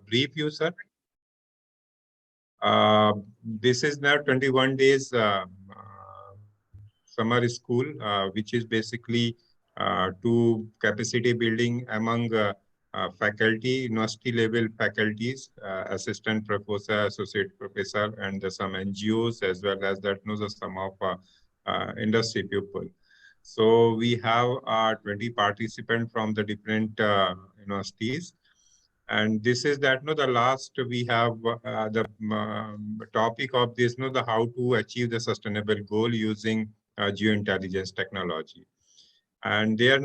brief you, sir. This is now 21 days summer school, which is basically to capacity building among faculty, university level faculties, assistant professor, associate professor, and some NGOs, as well as that some of industry people. So we have 20 participants from the different universities. And this is that the last we have the topic of this the how to achieve the sustainable goal using geointelligence technology. And there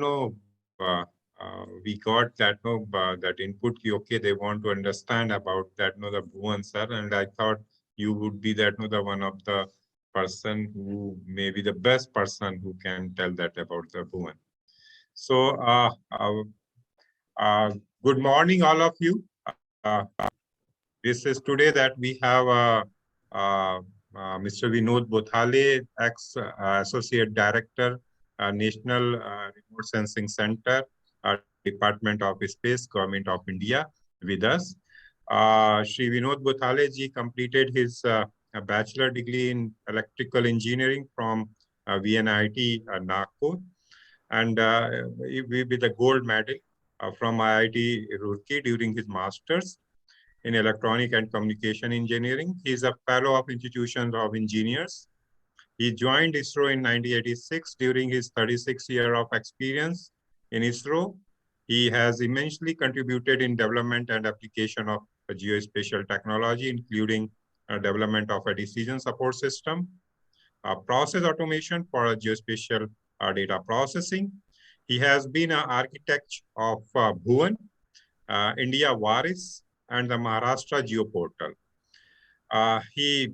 we got that that input okay, they want to understand about that the Bhuvan sir, and I thought you would be that the one of the person who may be the best person who can tell that about the Bhuvan. So good morning, all of you. This is today that we have Mr. Vinod Bothale, ex-Associate Director, National Remote Sensing Center, Department of Space, Government of India, with us. Shri Vinod Bothale ji completed his bachelor degree in electrical engineering from VNIT Nagpur, and with a gold medal from IIT Roorkee during his master's in electronic and communication engineering. He is a fellow of Institutions of Engineers. He joined ISRO in 1986 during his 36 years of experience in ISRO. He has immensely contributed in development and application of geospatial technology, including development of a decision support system, process automation for geospatial data processing. He has been an architect of Bhuvan, India Varis, and the Maharashtra Geoportal. He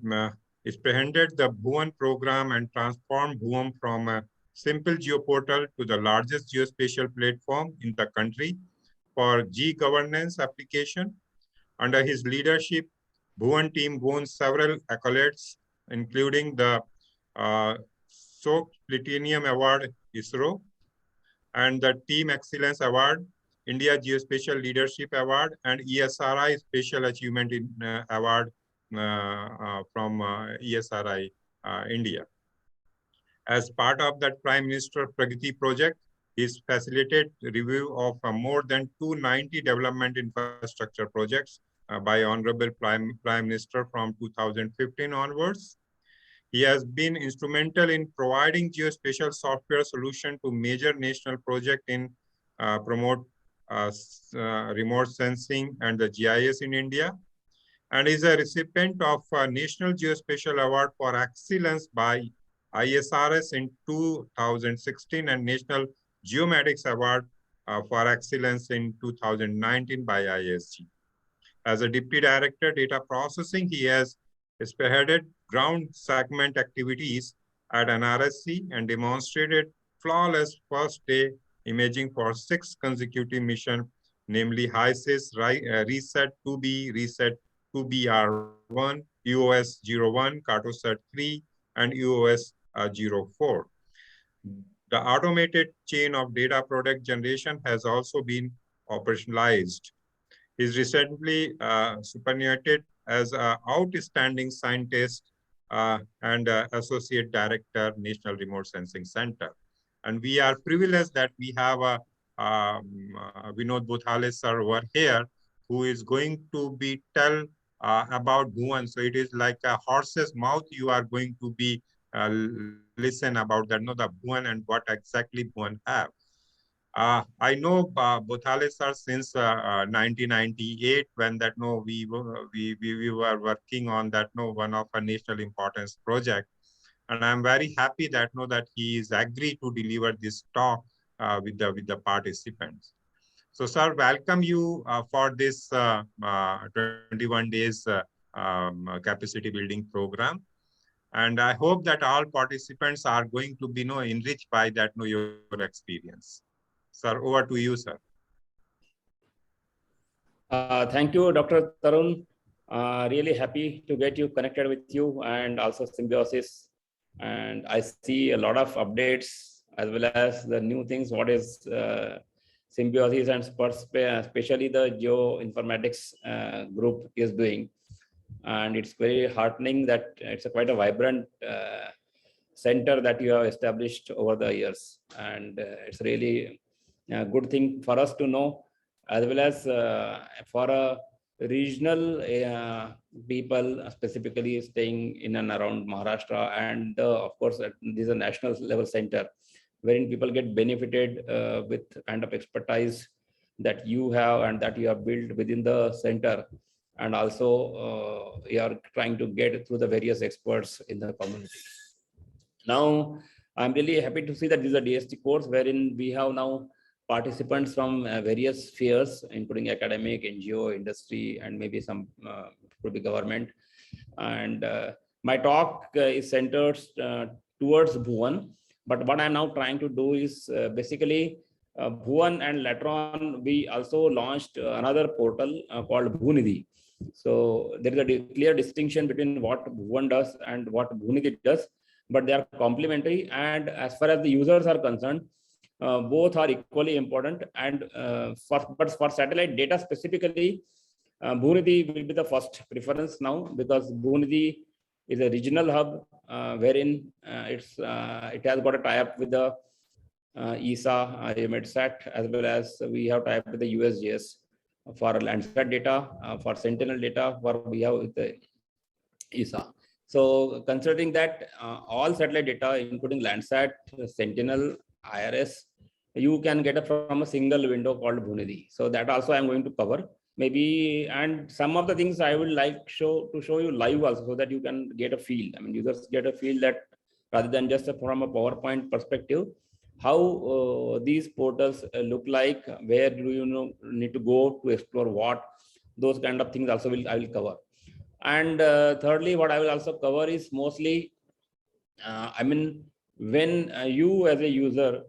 spearheaded the Bhuvan program and transformed Bhuvan from a simple geoportal to the largest geospatial platform in the country for G-governance application. Under his leadership, Bhuvan team won several accolades, including the SOAP Platinum Award ISRO and the Team Excellence Award, India Geospatial Leadership Award, and ESRI Special Achievement Award from ESRI India. As part of that Prime Minister Pragati project, he facilitated review of more than 290 development infrastructure projects by Honorable Prime Minister from 2015 onwards. He has been instrumental in providing geospatial software solution to major national projects in promote remote sensing and the GIS in India, and is a recipient of a National Geospatial Award for Excellence by ISRS in 2016 and National Geomatics Award for Excellence in 2019 by ISG. As a Deputy Director Data Processing, he has spearheaded ground segment activities at NRSC and demonstrated flawless first day imaging for 6 consecutive missions, namely HISIS, Reset 2B, Reset 2BR1, EOS-01, Cartosat-3, and EOS-04. The automated chain of data product generation has also been operationalized. He is recently superannuated as an outstanding scientist and Associate Director, National Remote Sensing Center. And we are privileged that we have Vinod Bothale sir over here, who is going to be tell about Bhuvan. So it is like a horse's mouth. You are going to be listen about that, the Bhuvan and what exactly Bhuvan have. I know Bothale sir since 1998 when that we were working on that one of a national importance project, and I'm very happy that that he is agreed to deliver this talk with the participants. So sir, welcome you for this 21 days capacity building program, and I hope that all participants are going to be enriched by that your experience. Sir, over to you, sir. Thank you, Dr. Tarun. Really happy to get you connected with you and also Symbiosis. And I see a lot of updates as well as the new things, what is Symbiosis and especially the geoinformatics group is doing. And it's very heartening that it's quite a vibrant center that you have established over the years. And it's really a good thing for us to know, as well as for a regional people specifically staying in and around Maharashtra. And of course, this is a national level center wherein people get benefited with kind of expertise that you have and that you have built within the center. And also you are trying to get through the various experts in the community. Now, I'm really happy to see that this is a DST course wherein we have now participants from various spheres, including academic, NGO, industry, and maybe some could be government. And my talk is centered towards Bhuvan. But what I'm now trying to do is basically Bhuvan, and later on we also launched another portal called Bhunidhi. So there is a clear distinction between what Bhuvan does and what Bhunidhi does, but they are complementary. And as far as the users are concerned, both are equally important. And but for satellite data specifically, Bhunidhi will be the first preference now, because Bhunidhi is a regional hub wherein it has got a tie-up with the ESA, EUMETSAT, as well as we have tie-up with the USGS for Landsat data, for Sentinel data, for we have with the ESA. So considering that all satellite data, including Landsat, Sentinel, IRS, you can get it from a single window called Bhunidhi. So that also I'm going to cover. Maybe, and some of the things I would like to show you live also, so that you can get a feel. I mean, users get a feel that rather than just from a PowerPoint perspective, how these portals look like, where do you need to go to explore what, those kind of things also I will cover. And thirdly, what I will also cover is mostly, I mean, when you as a user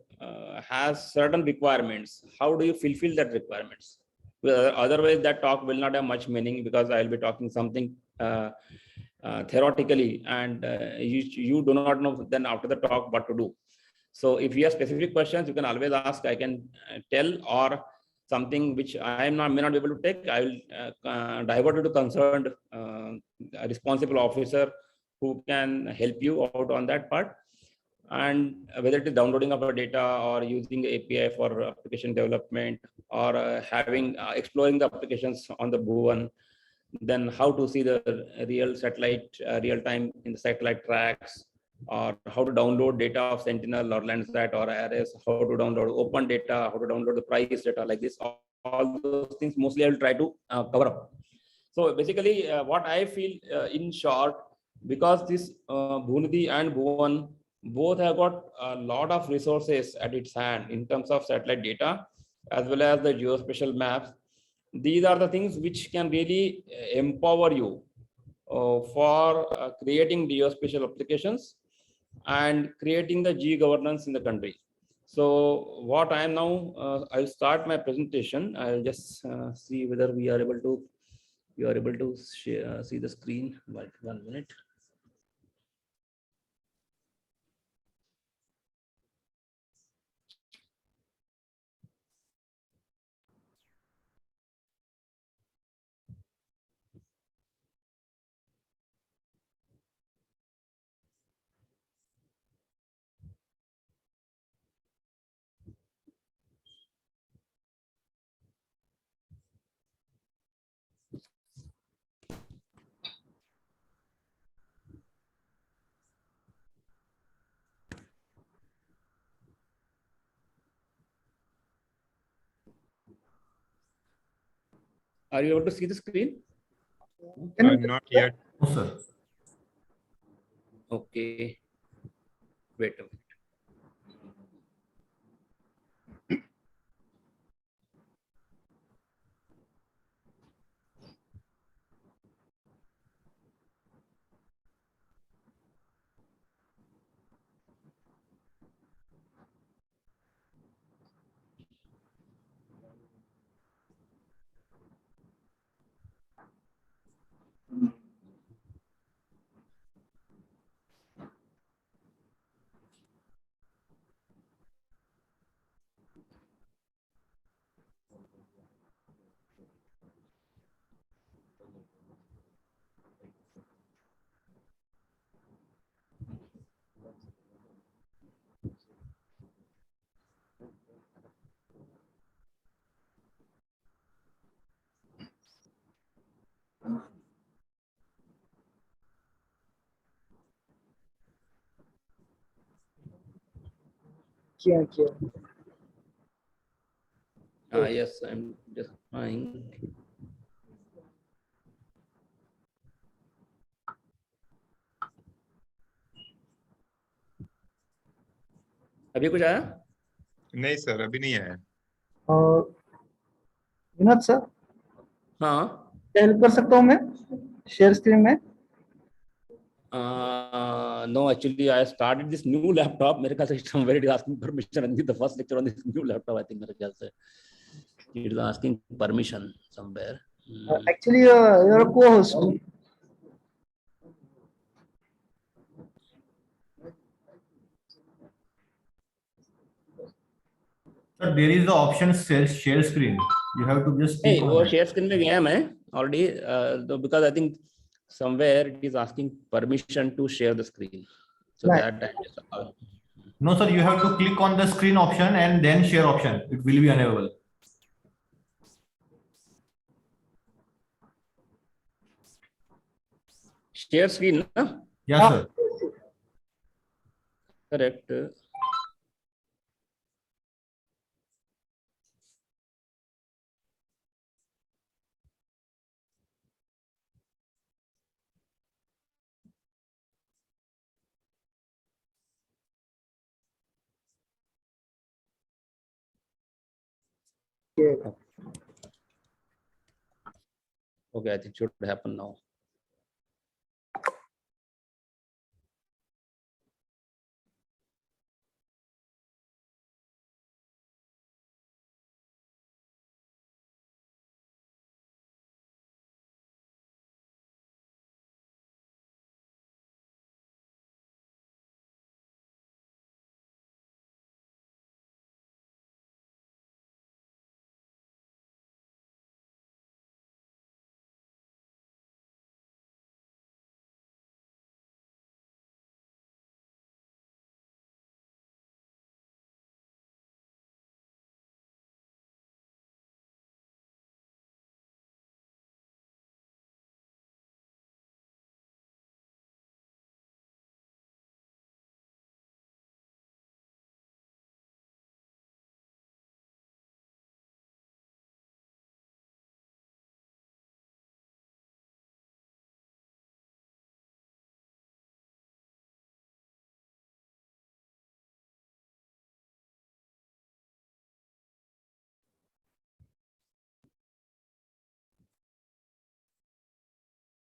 has certain requirements, how do you fulfill that requirements? Well, otherwise, that talk will not have much meaning, because I will be talking something theoretically, and you do not know then after the talk what to do. So if you have specific questions, you can always ask. I can tell, or something which I may not be able to take, I will divert you to concerned responsible officer who can help you out on that part. And whether it is downloading of our data, or using API for application development, or having exploring the applications on the Bhuvan, then how to see the real satellite real time in the satellite tracks, or how to download data of Sentinel or Landsat or IRS, how to download open data, how to download the price data, like this. All those things mostly I will try to cover up. So basically, what I feel in short, because this Bhunidhi and Bhuvan both have got a lot of resources at its hand in terms of satellite data, as well as the geospatial maps. These are the things which can really empower you for creating geospatial applications and creating the G-governance in the country. So what I am now, I'll start my presentation. I'll just see whether we are able to share, see the screen. Wait 1 minute. Are you able to see the screen? Not yet. No, sir. Okay. Wait a minute. किया Yes, I'm just trying. अभी कुछ आया? नहीं sir, अभी नहीं आया। Vinod sir, हाँ, क्या हेल्प कर सकता हूँ मैं शेयर स्क्रीन में? no, actually I started this new laptop. मेरे ख्याल से somewhere it is asking permission and the first lecture on this new laptop, I think मेरे ख्याल से it is asking permission somewhere. Actually, you're a co-host. Sir, there is the option share screen. You have to just Hey, click on वो that. share screen में गया मैं already, because I think somewhere it is asking permission to share the screen. So Right. that I just No, sir, you have to click on the screen option and then share option. It will be enabled. share screen, ना? Yes, sir. Correct. Okay, I think it should happen now.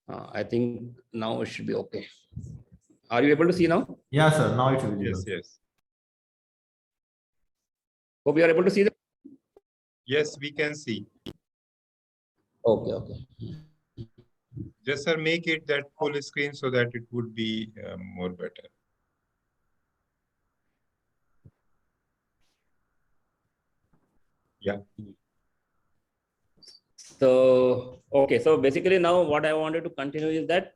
I think now it should be okay. Are you able to see now? Yes, sir. Now it's visible. Yes, yes. Hope you are able to see the. Yes, we can see. Okay, okay. Just sir, make it that full screen so that it would be more better. Yeah. So, okay. So basically now what I wanted to continue is that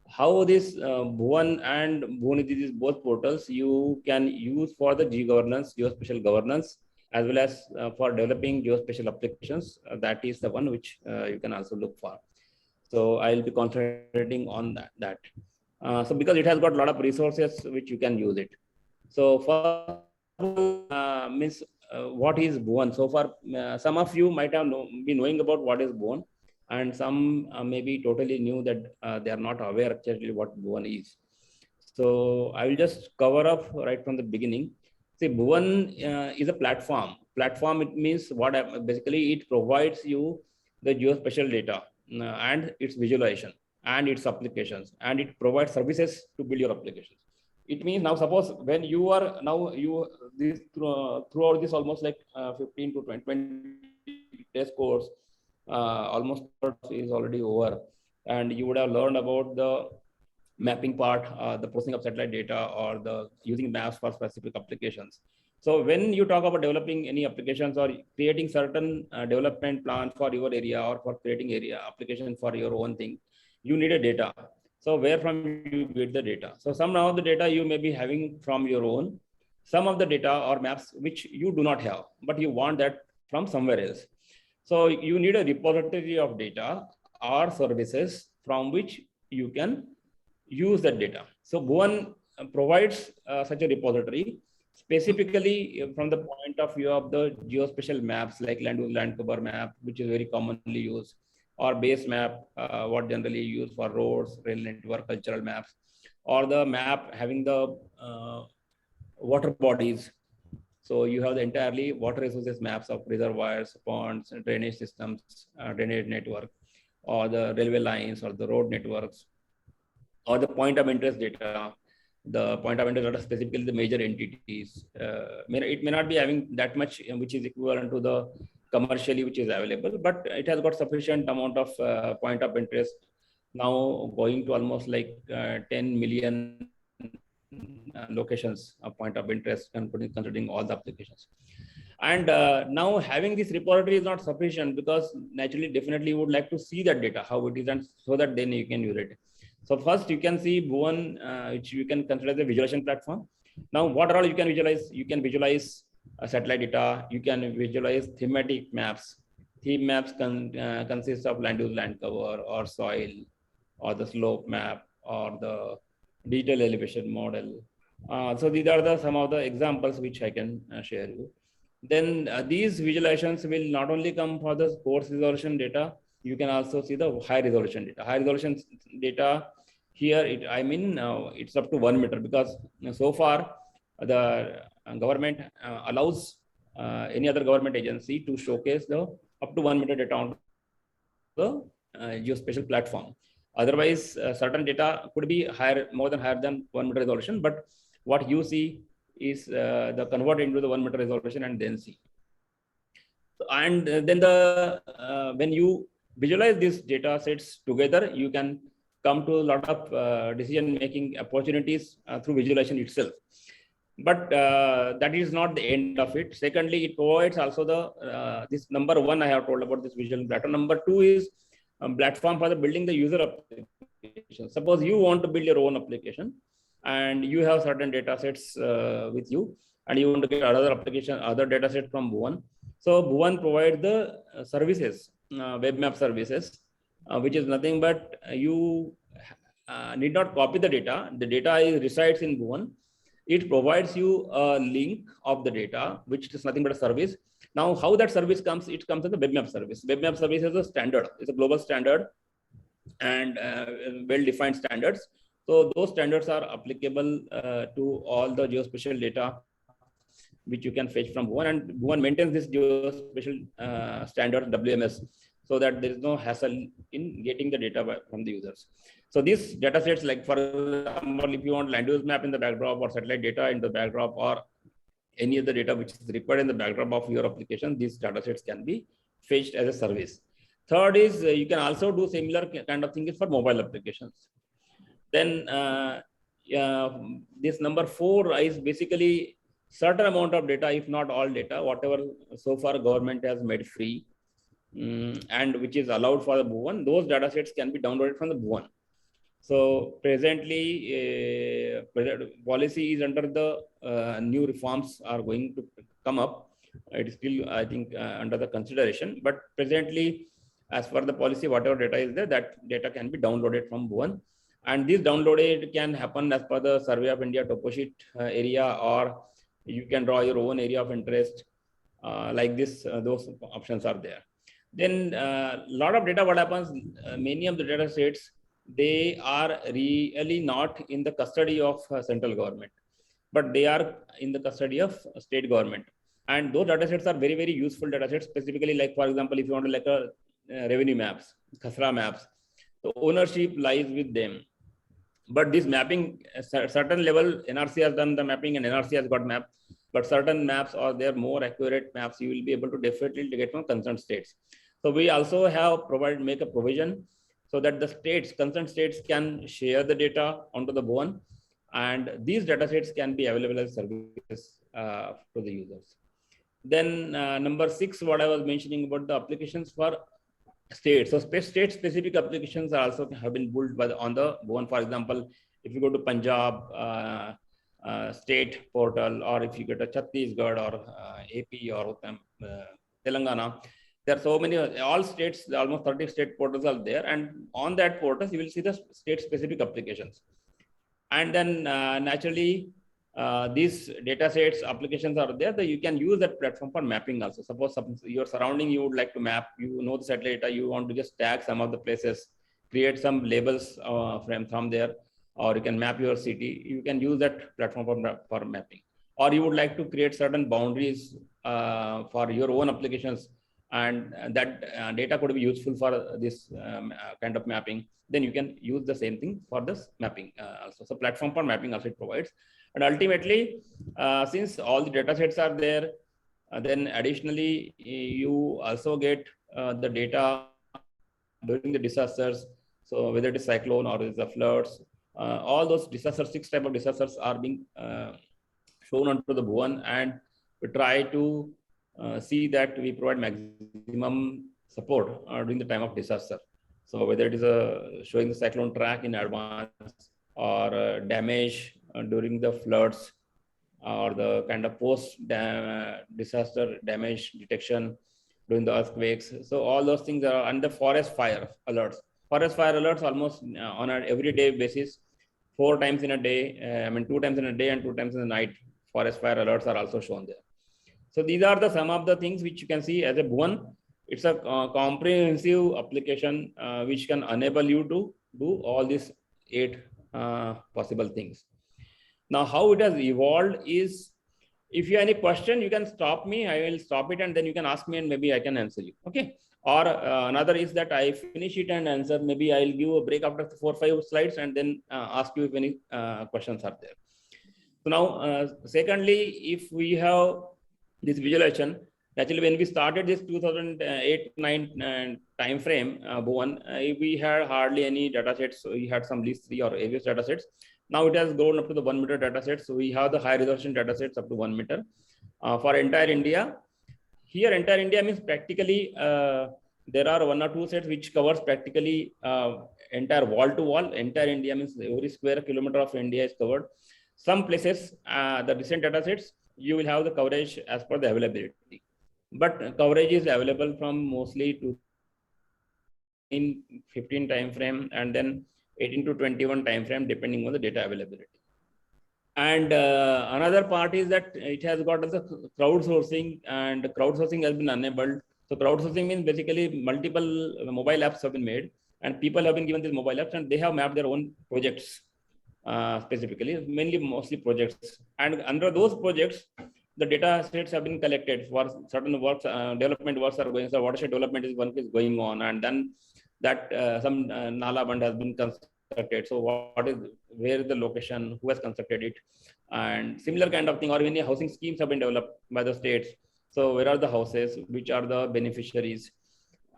how this Bhuvan and Bhuvan, these both portals you can use for the G-governance, geospatial governance, as well as for developing geospatial applications. That is the one which you can also look for. So I'll be concentrating on that. So because it has got a lot of resources which you can use it. So for means what is Bhuvan? So far, some of you might have been knowing about what is Bhuvan, and some maybe totally new that they are not aware actually what Bhuvan is. So I will just cover up right from the beginning. See, Bhuvan is a platform. Platform, it means what basically it provides you the geospatial data and its visualization and its applications, and it provides services to build your applications. It means now suppose when you are now you this throughout this almost like 15 to 20 days course, almost is already over, and you would have learned about the mapping part, the processing of satellite data, or the using maps for specific applications. So when you talk about developing any applications or creating certain development plans for your area or for creating area application for your own thing, you need a data. So where from you get the data? So somehow the data you may be having from your own, some of the data or maps which you do not have, but you want that from somewhere else. So you need a repository of data or services from which you can use that data. So Bhuvan provides such a repository specifically from the point of view of the geospatial maps like land use land cover map, which is very commonly used, or base map, what generally used for roads, rail network, cultural maps, or the map having the water bodies. So you have the entirely water resources maps of reservoirs, ponds, drainage systems, drainage network, or the railway lines, or the road networks, or the point of interest data. The point of interest data, specifically the major entities. It may not be having that much, which is equivalent to the commercially which is available, but it has got sufficient amount of point of interest, now going to almost like 10 million locations of point of interest, considering all the applications. And now having this repository is not sufficient, because naturally, definitely you would like to see that data, how it is, and so that then you can use it. So first you can see Bhuvan, which you can consider as a visualization platform. Now, what all you can visualize? You can visualize satellite data. You can visualize thematic maps. Theme maps consist of land use, land cover, or soil, or the slope map, or the digital elevation model. So these are some of the examples which I can share you. Then these visualizations will not only come for the coarse resolution data, you can also see the high resolution data. High resolution data here, it's up to 1 meter, because so far the government allows any other government agency to showcase the up to 1 meter data on the geospatial platform. Otherwise, certain data could be higher, more than 1 meter resolution, but what you see is the convert into the 1 meter resolution and then see. And then when you visualize these data sets together, you can come to a lot of decision-making opportunities through visualization itself. But that is not the end of it. Secondly, it provides also the this number one I have told about this visual platform. Number two is a platform for the building the user application. Suppose you want to build your own application, and you have certain data sets with you, and you want to get another application, other data set from Bhuvan. So Bhuvan provides the services, web map services, which is nothing but you need not copy the data. The data resides in Bhuvan. It provides you a link of the data, which is nothing but a service. Now, how that service comes? It comes as a web map service. Web map service is a standard. It's a global standard and well-defined standards. So those standards are applicable to all the geospatial data which you can fetch from Bhuvan, and Bhuvan maintains this geospatial standard WMS, so that there is no hassle in getting the data from the users. So these data sets, like for example, if you want land use map in the backdrop, or satellite data in the backdrop, or any other data which is required in the backdrop of your application, these data sets can be fetched as a service. Third is you can also do similar kind of things for mobile applications. Then this number 4 is basically certain amount of data, if not all data, whatever so far government has made free and which is allowed for the Bhuvan, those data sets can be downloaded from the Bhuvan. So presently, policy is under the new reforms are going to come up. It is still, I think, under the consideration. But presently, as per the policy, whatever data is there, that data can be downloaded from Bhuvan. And this downloaded can happen as per the Survey of India toposheet area, or you can draw your own area of interest. Like this, those options are there. Then a lot of data, what happens, many of the data sets, they are really not in the custody of central government, but they are in the custody of state government. And those data sets are very, very useful data sets, specifically like, for example, if you want to like a revenue maps, khasra maps, the ownership lies with them. But this mapping, certain level, NRC has done the mapping and NRC has got mapped, but certain maps are there more accurate maps you will be able to definitely get from concerned states. So we also have make a provision so that the states, concerned states, can share the data onto the Bhuvan, and these data sets can be available as services to the users. Then number 6, what I was mentioning about the applications for states. So state-specific applications are also have been built on the Bhuvan. For example, if you go to Punjab state portal, or if you get a Chhattisgarh or AP or Telangana, there are so many, all states, almost 30 state portals are there. And on that portal, you will see the state-specific applications. And then naturally, these data sets, applications are there, that you can use that platform for mapping also. Suppose your surrounding you would like to map, you know the satellite data, you want to just tag some of the places, create some labels from there, or you can map your city, you can use that platform for mapping. Or you would like to create certain boundaries for your own applications, and that data could be useful for this kind of mapping, then you can use the same thing for this mapping also. So platform for mapping also it provides. And ultimately, since all the data sets are there, then additionally, you also get the data during the disasters. So whether it is cyclone or it is the floods, all those disasters, 6 type of disasters are being shown onto the Bhuvan, and we try to see that we provide maximum support during the time of disaster. So whether it is showing the cyclone track in advance, or damage during the floods, or the kind of post disaster damage detection during the earthquakes. So all those things are under forest fire alerts. Forest fire alerts almost on an everyday basis, 4 times in a day, 2 times in a day and 2 times in the night, forest fire alerts are also shown there. So these are the some of the things which you can see as a Bhuvan. It's a comprehensive application which can enable you to do all these 8 possible things. Now, how it has evolved is, if you have any question, you can stop me. I will stop it, and then you can ask me, and maybe I can answer you. Okay. Or another is that I finish it and answer. Maybe I'll give a break after 4 or 5 slides, and then ask you if any questions are there. So now, secondly, if we have this visualization, actually when we started this 2008-9 time frame, Bhuvan, we had hardly any data sets. So we had some list 3 or AWS data sets. Now it has grown up to the 1 meter data set. So we have the high resolution data sets up to 1 meter for entire India. Here, entire India means practically there are 1 or 2 sets which covers practically entire wall to wall. Entire India means every square kilometer of India is covered. Some places, the recent data sets, you will have the coverage as per the availability. But coverage is available from mostly to in 15 time frame, and then 18 to 21 time frame, depending on the data availability. And another part is that it has got the crowdsourcing, and crowdsourcing has been enabled. So crowdsourcing means basically multiple mobile apps have been made, and people have been given these mobile apps, and they have mapped their own projects specifically, mainly mostly projects. And under those projects, the data sets have been collected for certain works, development works are going. So watershed development is going on, and then that some Nala Band has been constructed. So where is the location, who has constructed it, and similar kind of thing. Or many housing schemes have been developed by the states. So where are the houses, which are the beneficiaries,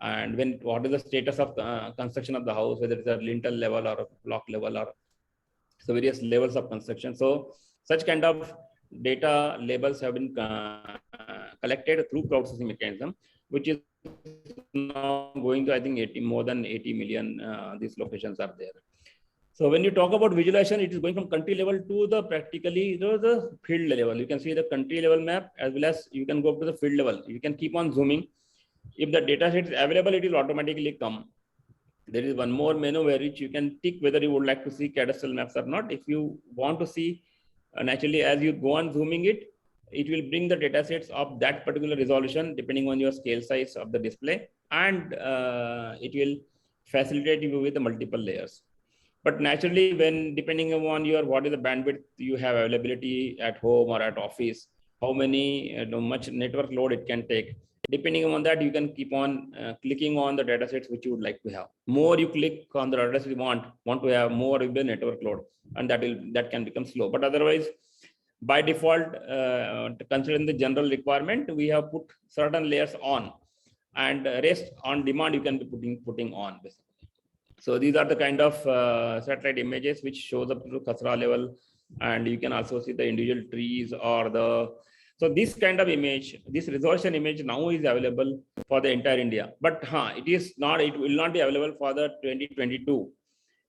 and what is the status of construction of the house, whether it's a lintel level or a block level, or so various levels of construction. So such kind of data labels have been collected through crowdsourcing mechanism, which is now going to, I think, more than 80 million. These locations are there. So when you talk about visualization, it is going from country level to the practically the field level. You can see the country level map, as well as you can go up to the field level. You can keep on zooming. If the data set is available, it will automatically come. There is one more menu where which you can tick whether you would like to see cadastral maps or not. If you want to see, naturally, as you go on zooming it, it will bring the data sets of that particular resolution depending on your scale size of the display, and it will facilitate you with the multiple layers. But naturally, when depending on your what is the bandwidth you have availability at home or at office, how much network load it can take. Depending on that, you can keep on clicking on the data sets which you would like to have. More you click on the data sets you want to have, more will be network load, and that can become slow. But otherwise, by default, considering the general requirement, we have put certain layers on, and rest on demand you can be putting on basically. So these are the kind of satellite images which shows up to Khasra level, and you can also see the individual trees or the. So this kind of image, this resolution image now is available for the entire India, but it will not be available for the 2022.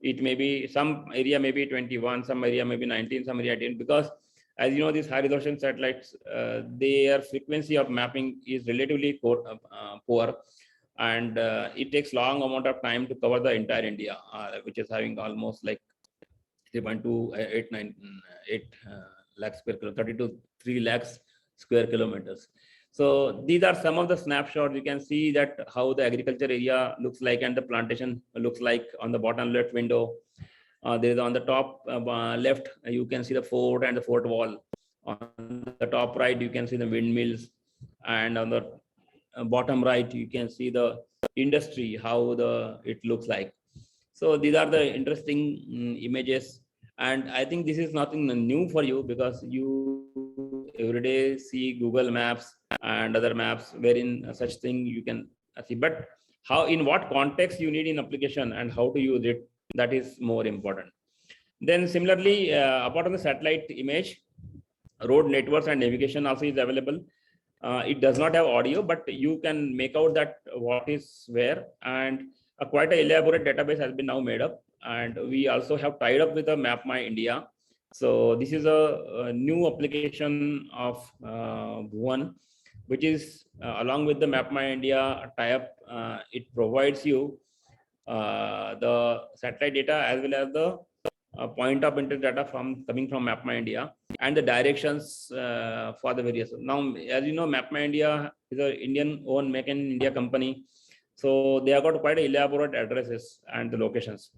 It may be some area maybe 21, some area maybe 19, some area 18, because as you know, these high resolution satellites, their frequency of mapping is relatively poor, and it takes long amount of time to cover the entire India, which is having almost like 3.289 lakh square kilometers, 30 to 3 lakhs square kilometers. So these are some of the snapshots. You can see that how the agriculture area looks like and the plantation looks like on the bottom left window. There is on the top left, you can see the fort and the fort wall. On the top right, you can see the windmills, and on the bottom right, you can see the industry, how it looks like. So these are the interesting images, and I think this is nothing new for you, because you every day see Google Maps and other maps wherein such thing you can see. But how, in what context you need in application and how to use it, that is more important. Then similarly, apart from the satellite image, road networks and navigation also is available. It does not have audio, but you can make out that what is where, and quite an elaborate database has been now made up. And we also have tied up with the Map My India. So this is a new application of Bhuvan, which is along with the Map My India tie-up. It provides you the satellite data as well as the point of interest data coming from Map My India, and the directions for the various. Now, as you know, Map My India is an Indian-owned Make in India company. So they have got quite elaborate addresses and the locations.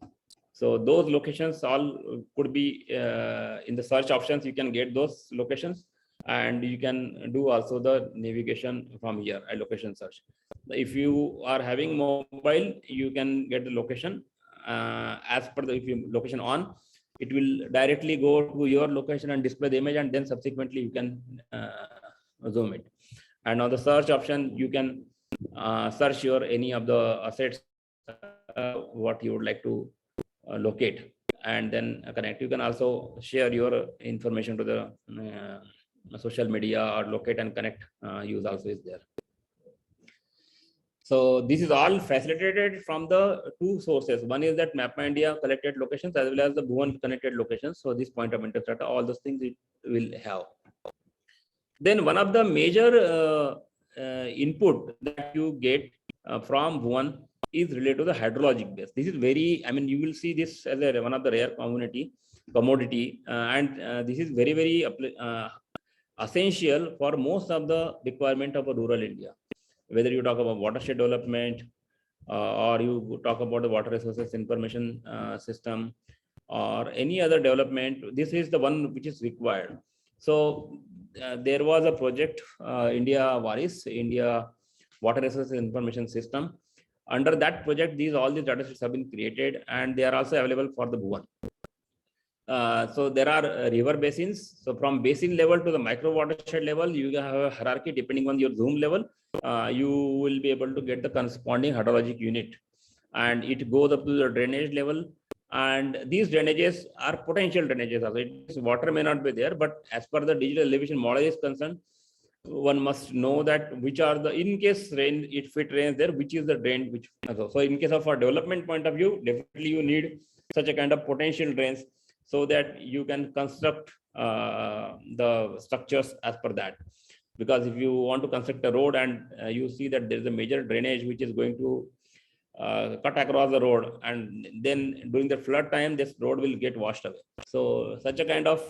So those locations all could be in the search options. You can get those locations, and you can do also the navigation from here, a location search. If you are having mobile, you can get the location as per the, if you location on, it will directly go to your location and display the image, and then subsequently you can zoom it. And on the search option, you can search your any of the assets what you would like to locate, and then connect. You can also share your information to the social media, or locate and connect use also is there. So this is all facilitated from the two sources. One is that Map My India collected locations as well as the Bhuvan connected locations. So this point of interest data, all those things it will have. Then one of the major input that you get from Bhuvan is related to the hydrologic base. This is very, I mean, you will see this as one of the rare commodity, and this is very, very essential for most of the requirement of a rural India. Whether you talk about watershed development, or you talk about the water resources information system, or any other development, this is the one which is required. So there was a project, India Water Resources Information System. Under that project, all these data sets have been created, and they are also available for the Bhuvan. So there are river basins. So from basin level to the micro watershed level, you have a hierarchy depending on your zoom level. You will be able to get the corresponding hydrologic unit, and it goes up to the drainage level. And these drainages are potential drainages. Also, water may not be there, but as per the digital elevation model is concerned, one must know that which are the, in case rain, if it rains there, which is the drain, which. So in case of a development point of view, definitely you need such a kind of potential drains, so that you can construct the structures as per that. Because if you want to construct a road and you see that there is a major drainage which is going to cut across the road, and then during the flood time, this road will get washed away. So such a kind of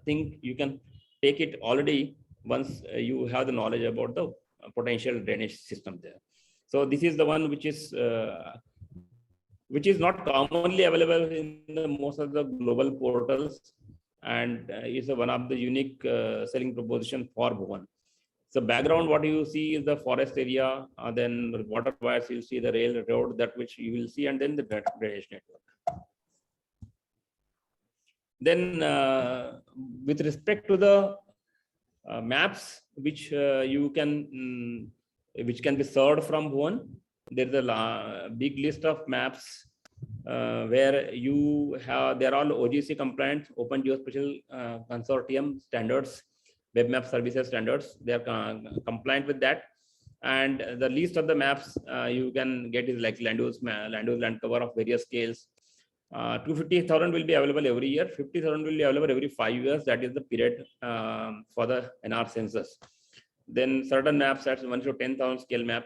thing, you can take it already once you have the knowledge about the potential drainage system there. So this is the one which is not commonly available in most of the global portals, and is one of the unique selling proposition for Bhuvan. So background, what you see is the forest area, then the water wires, you'll see the railroad, that which you will see, and then the drainage network. Then with respect to the maps, which can be served from Bhuvan, there is a big list of maps where you have, they're all OGC compliant, Open Geospatial Consortium standards, Web Map Services standards. They are compliant with that. And the list of the maps you can get is like land use, land cover of various scales. 250,000 will be available every year. 50,000 will be available every 5 years. That is the period for the NR census. Then certain maps at 1 to 10,000 scale map.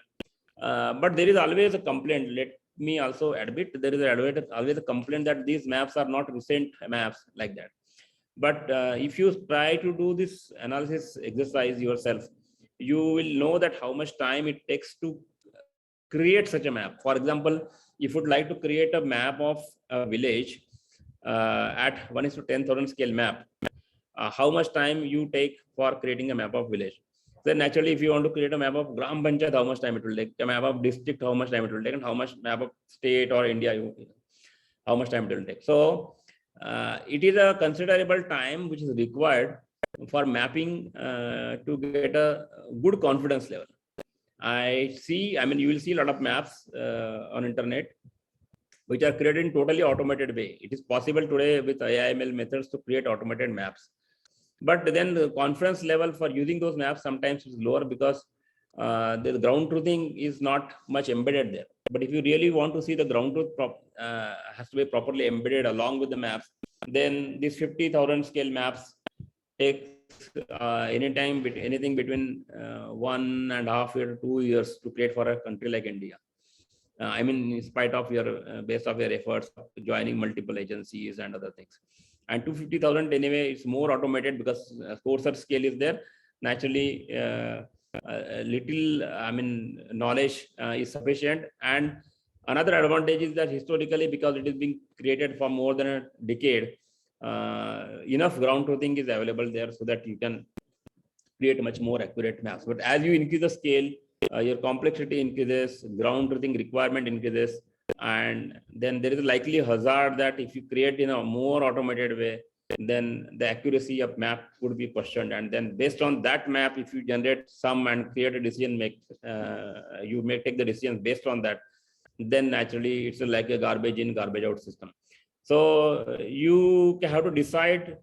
But there is always a complaint. Let me also admit, there is always a complaint that these maps are not recent maps like that. But if you try to do this analysis exercise yourself, you will know that how much time it takes to create such a map. For example, if you'd like to create a map of a village at 1:10,000 scale map, how much time you take for creating a map of village? Then naturally, if you want to create a map of Gram Panchayat, how much time it will take? A map of district, how much time it will take? And how much map of state or India, how much time it will take? So it is a considerable time which is required for mapping to get a good confidence level. I mean, you will see a lot of maps on internet which are created in totally automated way. It is possible today with AI/ML methods to create automated maps. But then the confidence level for using those maps sometimes is lower because the ground truthing is not much embedded there. But if you really want to see the ground truth has to be properly embedded along with the maps, then these 50,000 scale maps takes anything between 1.5 years to 2 years to create for a country like India. I mean, in spite of your based of your efforts of joining multiple agencies and other things. And 250,000 anyway, it's more automated because coarser scale is there. Naturally, little, I mean, knowledge is sufficient. And another advantage is that historically, because it is being created for more than a decade, enough ground truthing is available there so that you can create much more accurate maps. But as you increase the scale, your complexity increases, ground truthing requirement increases, and then there is a likely hazard that if you create in a more automated way, then the accuracy of map could be questioned. And then based on that map, if you generate some and create a decision, you may take the decisions based on that, then naturally it's like a garbage in, garbage out system. So you have to decide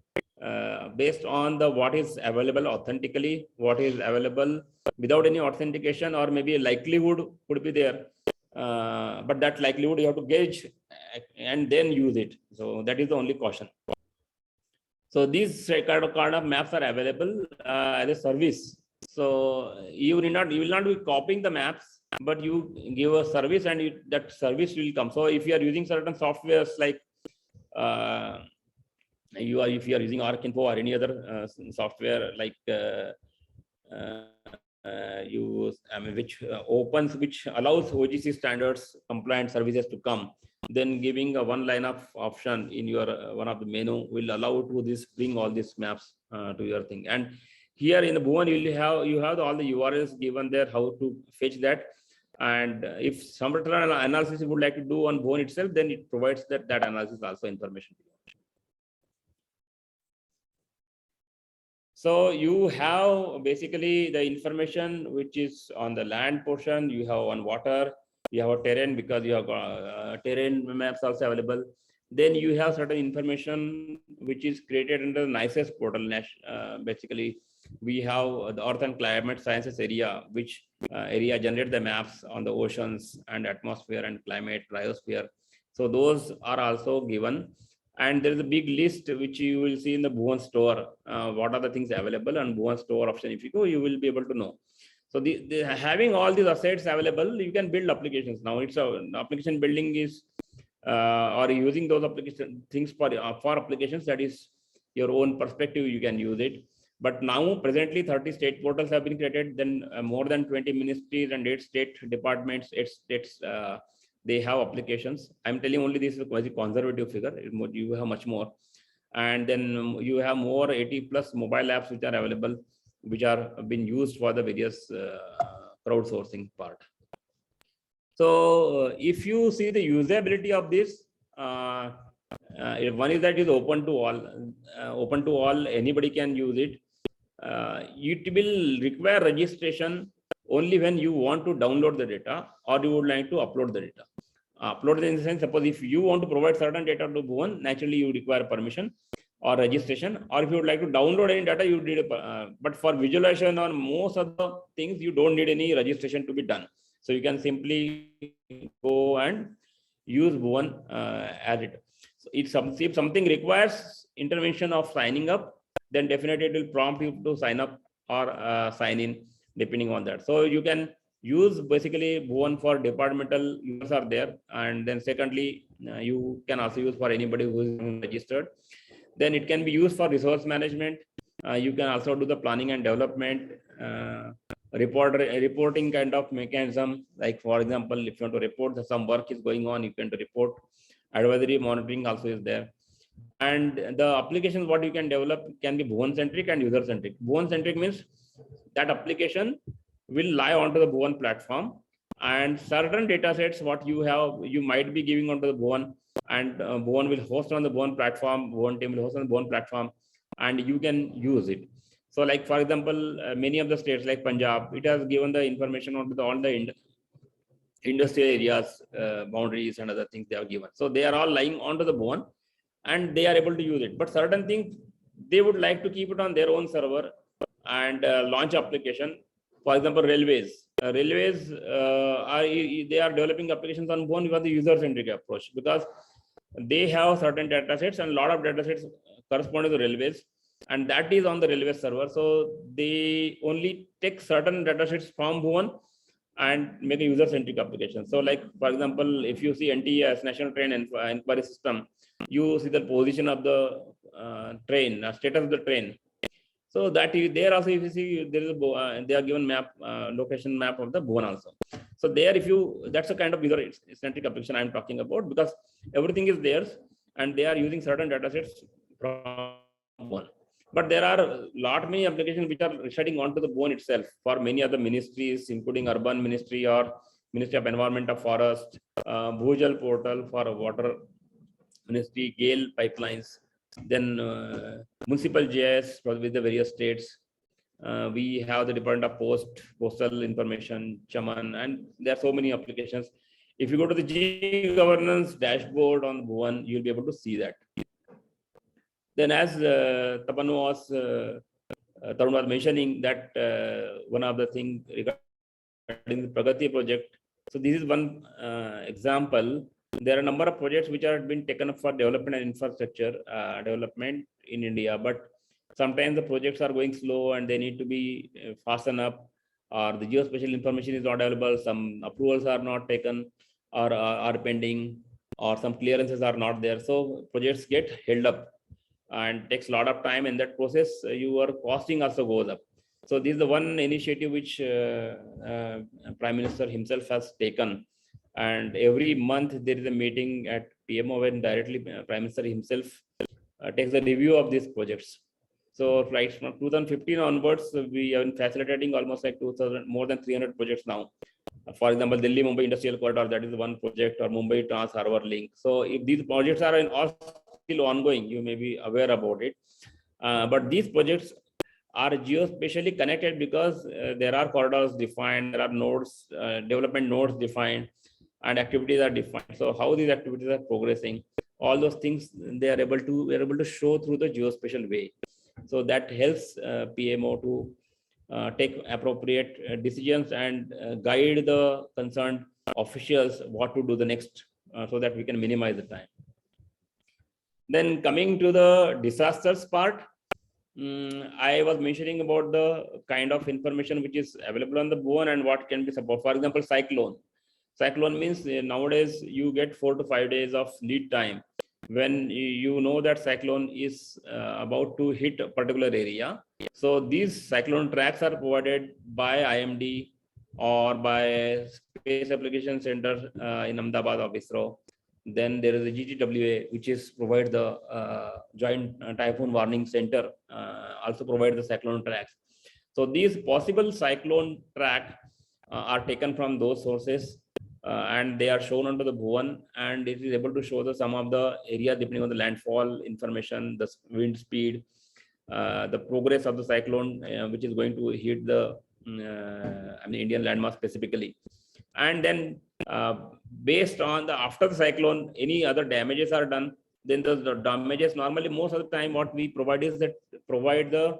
based on what is available authentically, what is available without any authentication, or maybe a likelihood could be there. But that likelihood you have to gauge and then use it. So that is the only caution. So these kind of maps are available as a service. So you will not be copying the maps, but you give a service and that service will come. So if you are using certain softwares like if you are using ArcInfo or any other software like which allows OGC standards compliant services to come, then giving a one line of option in your one of the menu will allow to bring all these maps to your thing. And here in the Bhuvan, you have all the URLs given there how to fetch that. And if some analysis you would like to do on Bhuvan itself, then it provides that analysis also information. So you have basically the information which is on the land portion, you have on water, you have a terrain because you have terrain maps also available. Then you have certain information which is created under the nicest portal. Basically, we have the Earth and Climate Sciences area, which area generate the maps on the oceans and atmosphere and climate, cryosphere. So those are also given. And there is a big list which you will see in the Bhuvan store. What are the things available and Bhuvan store option? If you go, you will be able to know. So having all these assets available, you can build applications. Now it's application building is or using those application things for applications, that is your own perspective, you can use it. But now presently 30 state portals have been created, then more than 20 ministries and 8 state departments, 8 states, they have applications. I'm telling only this is a quasi conservative figure. You have much more. And then you have more 80 plus mobile apps which are available, which are being used for the various crowdsourcing part. So if you see the usability of this, one is that it is open to all, anybody can use it. It will require registration only when you want to download the data or you would like to upload the data. Upload in the sense, suppose if you want to provide certain data to Bhuvan, naturally you require permission or registration, or if you would like to download any data, you need but for visualization or most of the things, you don't need any registration to be done. So you can simply go and use Bhuvan as it. So if something requires intervention of signing up, then definitely it will prompt you to sign up or sign in, depending on that. So you can use basically Bhuvan for departmental users are there. And then secondly, you can also use for anybody who is registered. Then it can be used for resource management. You can also do the planning and development, reporting kind of mechanism. Like for example, if you want to report that some work is going on, you can report. Advisory monitoring also is there. And the applications what you can develop can be Bhuvan centric and user centric. Bhuvan centric means that application will lie onto the Bhuvan platform, and certain data sets what you have, you might be giving onto the Bhuvan, and Bhuvan will host on the Bhuvan platform, Bhuvan team will host on the Bhuvan platform, and you can use it. So like for example, many of the states like Punjab, it has given the information onto all the industrial areas, boundaries and other things they have given. So they are all lying onto the Bhuvan, and they are able to use it. But certain things they would like to keep it on their own server and launch application. For example, railways. Railways they are developing applications on Bhuvan with the user-centric approach, because they have certain data sets, and a lot of data sets correspond to the railways, and that is on the railway server. So they only take certain data sets from Bhuvan and make a user-centric application. So like, for example, if you see NTS, National Train Inquiry System, you see the position of the train, status of the train. So that is there also. If you see, there is a they are given map, location map of the Bhuvan also. So there, if you, that's a kind of user-centric application I'm talking about, because everything is theirs, and they are using certain data sets from Bhuvan. But there are lot many applications which are residing onto the Bhuvan itself for many other ministries, including Urban Ministry or Ministry of Environment of Forest, Bhujal portal for water ministry, GAIL pipelines, then municipal GIS with the various states. We have the Department of Postal Information, Chaman, and there are so many applications. If you go to the G-Governance dashboard on Bhuvan, you'll be able to see that. Then as Tarun was mentioning that one of the things regarding the Pragati project. So this is one example. There are a number of projects which are being taken up for development and infrastructure development in India, but sometimes the projects are going slow and they need to be fastened up, or the geospatial information is not available, some approvals are not taken or are pending, or some clearances are not there. So projects get held up and takes a lot of time. In that process, your costing also goes up. So this is the one initiative which Prime Minister himself has taken. And every month there is a meeting at PMO when directly Prime Minister himself takes a review of these projects. So right from 2015 onwards, we have been facilitating almost like more than 300 projects now. For example, Delhi-Mumbai Industrial Corridor, that is one project, or Mumbai Trans-Harbour Link. So if these projects are all still ongoing, you may be aware about it. But these projects are geospatially connected because there are corridors defined, there are nodes, development nodes defined, and activities are defined. So how these activities are progressing, all those things we are able to show through the geospatial way. So that helps PMO to take appropriate decisions and guide the concerned officials what to do the next, so that we can minimize the time. Then coming to the disasters part, I was mentioning about the kind of information which is available on the Bhuvan and what can be supported. For example, cyclone. Cyclone means nowadays you get 4 to 5 days of lead time when you know that cyclone is about to hit a particular area. So these cyclone tracks are provided by IMD or by Space Application Center in Ahmedabad of ISRO. Then there is a GTWA, which is provide the Joint Typhoon Warning Center, also provide the cyclone tracks. So these possible cyclone track are taken from those sources, and they are shown onto the Bhuvan, and it is able to show the some of the area depending on the landfall information, the wind speed, the progress of the cyclone, which is going to hit the Indian landmass specifically. And then based on the after the cyclone, any other damages are done, then the damages normally most of the time what we provide is that provide the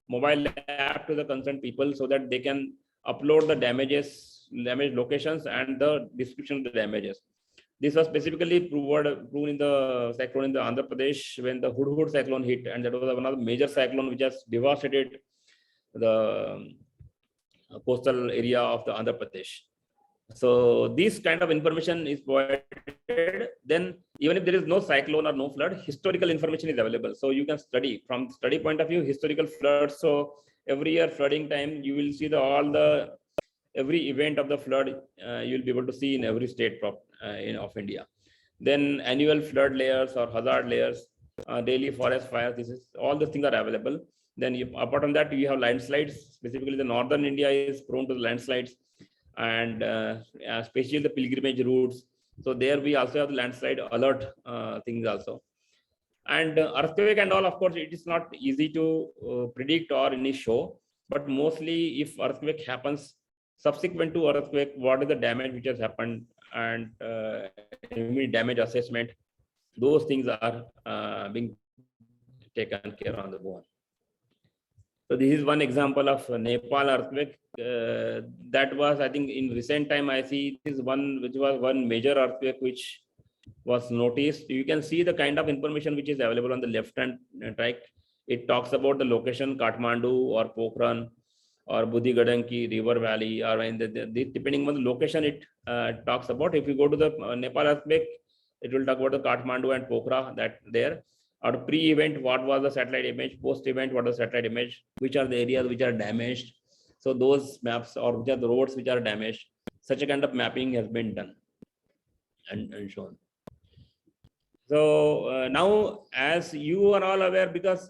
mobile app to the concerned people so that they can upload the damage locations and the description of the damages. This was specifically proven in the cyclone in the Andhra Pradesh when the Hudhud cyclone hit, and that was one of the major cyclone which has devastated the coastal area of the Andhra Pradesh. So this kind of information is provided. Then even if there is no cyclone or no flood, historical information is available. So you can study from study point of view, historical floods. So every year flooding time, you will see every event of the flood, you'll be able to see in every state of India. Then annual flood layers or hazard layers, daily forest fires, all these things are available. Then apart from that, you have landslides. Specifically, the northern India is prone to the landslides, and especially the pilgrimage routes. So there we also have the landslide alert things also. And earthquake and all, of course, it is not easy to predict or any show, but mostly if earthquake happens, subsequent to earthquake, what is the damage which has happened, and damage assessment, those things are being taken care on the Bhuvan. So this is one example of Nepal earthquake. That was, I think, in recent time, I see this one, which was one major earthquake which was noticed. You can see the kind of information which is available on the left hand track. It talks about the location, Kathmandu or Pokhran or Budhigadanki river valley, or depending on the location it talks about. If you go to the Nepal earthquake, it will talk about the Kathmandu and Pokhara, that there. Or pre-event, what was the satellite image? Post-event, what was the satellite image? Which are the areas which are damaged? So those maps, or which are the roads which are damaged? Such a kind of mapping has been done and shown. So now, as you are all aware, because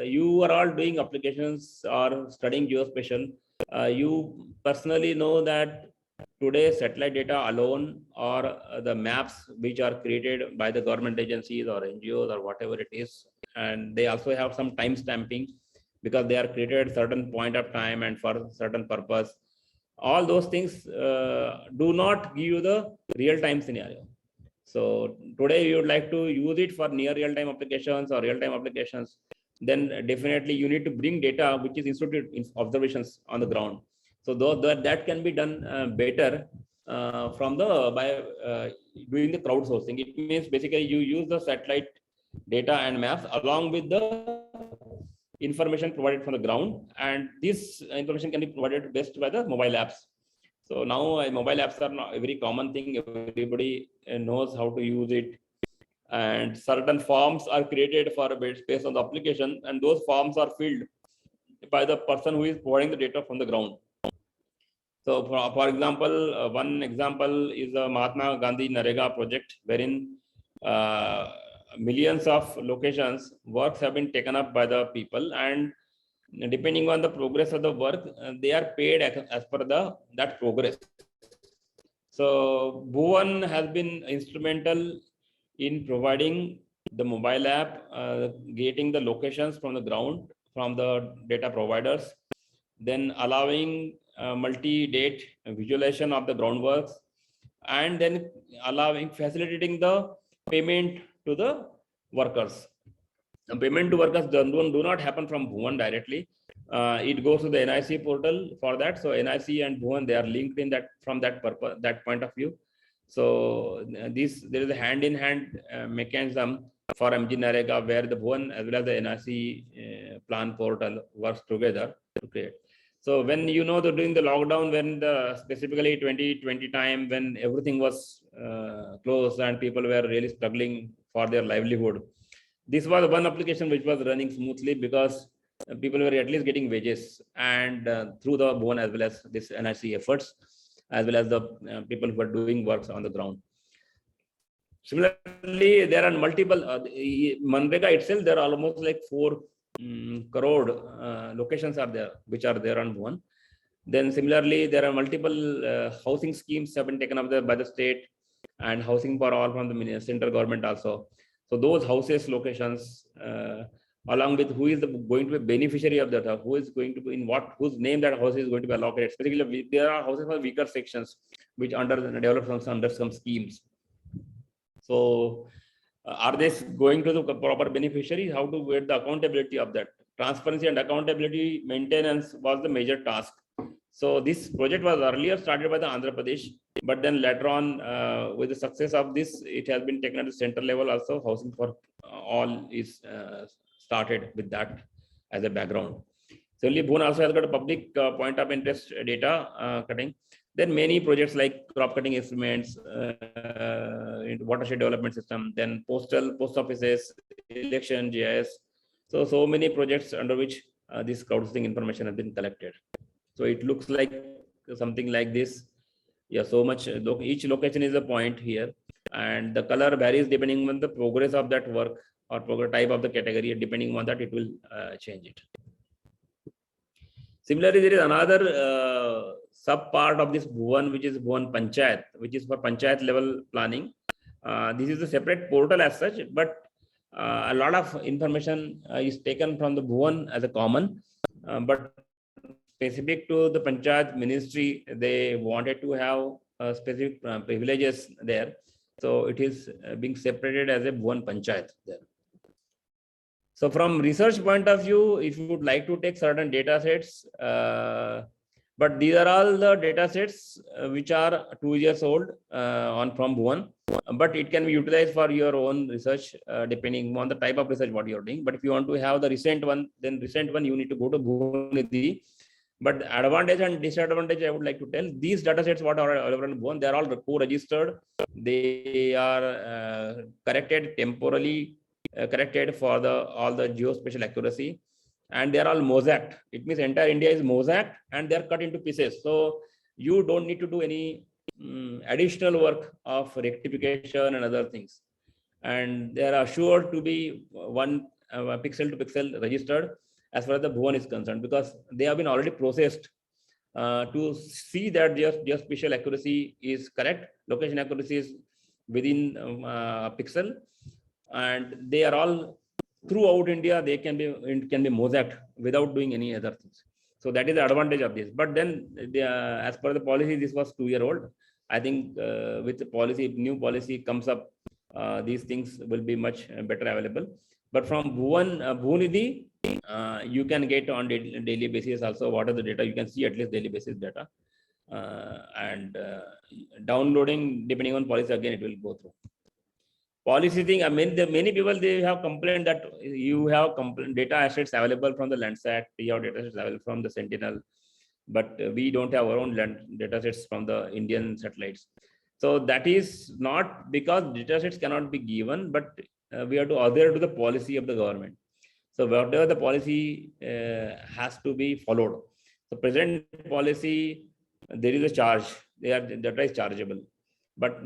you are all doing applications or studying geospatial, you personally know that today satellite data alone, or the maps which are created by the government agencies or NGOs or whatever it is, and they also have some time stamping because they are created at certain point of time and for certain purpose. All those things do not give you the real-time scenario. So today you would like to use it for near real-time applications or real-time applications, then definitely you need to bring data which is instituted in observations on the ground. So that can be done better by doing the crowdsourcing. It means basically you use the satellite data and maps along with the information provided from the ground, and this information can be provided best by the mobile apps. So now mobile apps are not a very common thing. Everybody knows how to use it, and certain forms are created for based on the application, and those forms are filled by the person who is providing the data from the ground. So for example, one example is the Mahatma Gandhi Narega project, wherein millions of locations works have been taken up by the people, and depending on the progress of the work, they are paid as per that progress. So Bhuvan has been instrumental in providing the mobile app, getting the locations from the ground from the data providers, then allowing multi-date visualization of the groundworks, and then facilitating the payment to the workers. The payment to workers do not happen from Bhuvan directly. It goes to the NIC portal for that. So NIC and Bhuvan, they are linked in that from that purpose, that point of view. So there is a hand-in-hand mechanism for MG Narega, where the Bhuvan as well as the NIC plan portal works together to create. So when during the lockdown, when specifically 2020 time, when everything was closed and people were really struggling for their livelihood, this was one application which was running smoothly because people were at least getting wages, and through the Bhuvan as well as this NRSC efforts, as well as the people who are doing works on the ground. Similarly, there are multiple Manrega itself. There are almost like 4 crore locations are there which are there on Bhuvan. Then similarly, there are multiple housing schemes have been taken up there by the state, and housing for all from the central government also. So those houses locations, along with who is going to be beneficiary of that, who is going to be whose name that house is going to be allocated. Particularly, there are houses for weaker sections which developed under some schemes. So are they going to the proper beneficiaries? How to get the accountability of that? Transparency and accountability maintenance was the major task. So this project was earlier started by the Andhra Pradesh, but then later on, with the success of this, it has been taken at the central level also. Housing for all is started with that as a background. Similarly, Bhuvan also has got a public point of interest data cutting. Then many projects like crop cutting instruments, watershed development system, then post offices, election GIS. So many projects under which this crowdsourcing information has been collected. So it looks like something like this. Yeah, so much. Each location is a point here, and the color varies depending on the progress of that work or progress type of the category. Depending on that, it will change it. Similarly, there is another sub part of this Bhuvan, which is Bhuvan Panchayat, which is for Panchayat level planning. This is a separate portal as such, but a lot of information is taken from the Bhuvan as a common, but specific to the Panchayat ministry, they wanted to have specific privileges there. So it is being separated as a Bhuvan Panchayat there. So from research point of view, if you would like to take certain data sets, but these are all the data sets which are 2 years old from Bhuvan, but it can be utilized for your own research depending on the type of research what you're doing. But if you want to have the recent one, then recent one you need to go to Bhuvan. But advantage and disadvantage I would like to tell, these data sets what are available in Bhuvan, they are all co-registered. They are corrected temporally, corrected for all the geospatial accuracy, and they are all mosaic. It means entire India is mosaic and they are cut into pieces. So you don't need to do any additional work of rectification and other things. And they are assured to be one pixel to pixel registered as far as the Bhuvan is concerned, because they have been already processed to see that geospatial accuracy is correct, location accuracy is within a pixel, and they are all throughout India. They can be mosaic without doing any other things. So that is the advantage of this. But then, as per the policy, this was 2 year old. I think with the policy, new policy comes up, these things will be much better available. But from Bhuvanidhi, you can get on daily basis also what are the data. You can see at least daily basis data, and downloading depending on policy, again it will go through. Policy thing, I mean, many people, they have complained that you have data assets available from the Landsat, you have data assets available from the Sentinel, but we don't have our own data sets from the Indian satellites. So that is not because data sets cannot be given, but we have to adhere to the policy of the government. So whatever the policy has to be followed. The present policy, there is a charge. Data is chargeable, but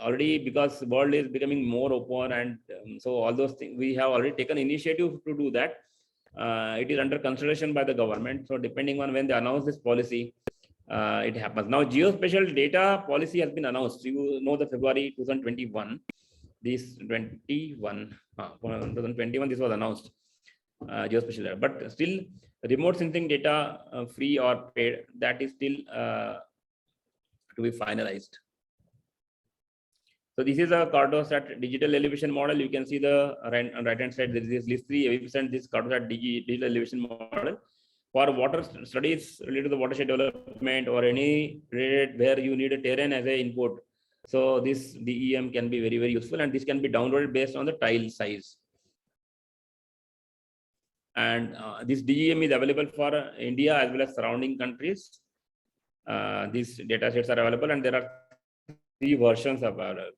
already because the world is becoming more open, and so all those things, we have already taken initiative to do that. It is under consideration by the government. So depending on when they announce this policy, it happens. Now geospatial data policy has been announced. You know, the February 2021. This 2021, this was announced, geospatial data. But still, remote sensing data, free or paid, that is still to be finalized. So this is a Cartosat digital elevation model. You can see the right hand side, there is this list 3. We present this Cartosat digital elevation model for water studies related to the watershed development or any related where you need a terrain as a input. So this DEM can be very, very useful, and this can be downloaded based on the tile size. And this DEM is available for India as well as surrounding countries. These data sets are available, and there are 3 versions available.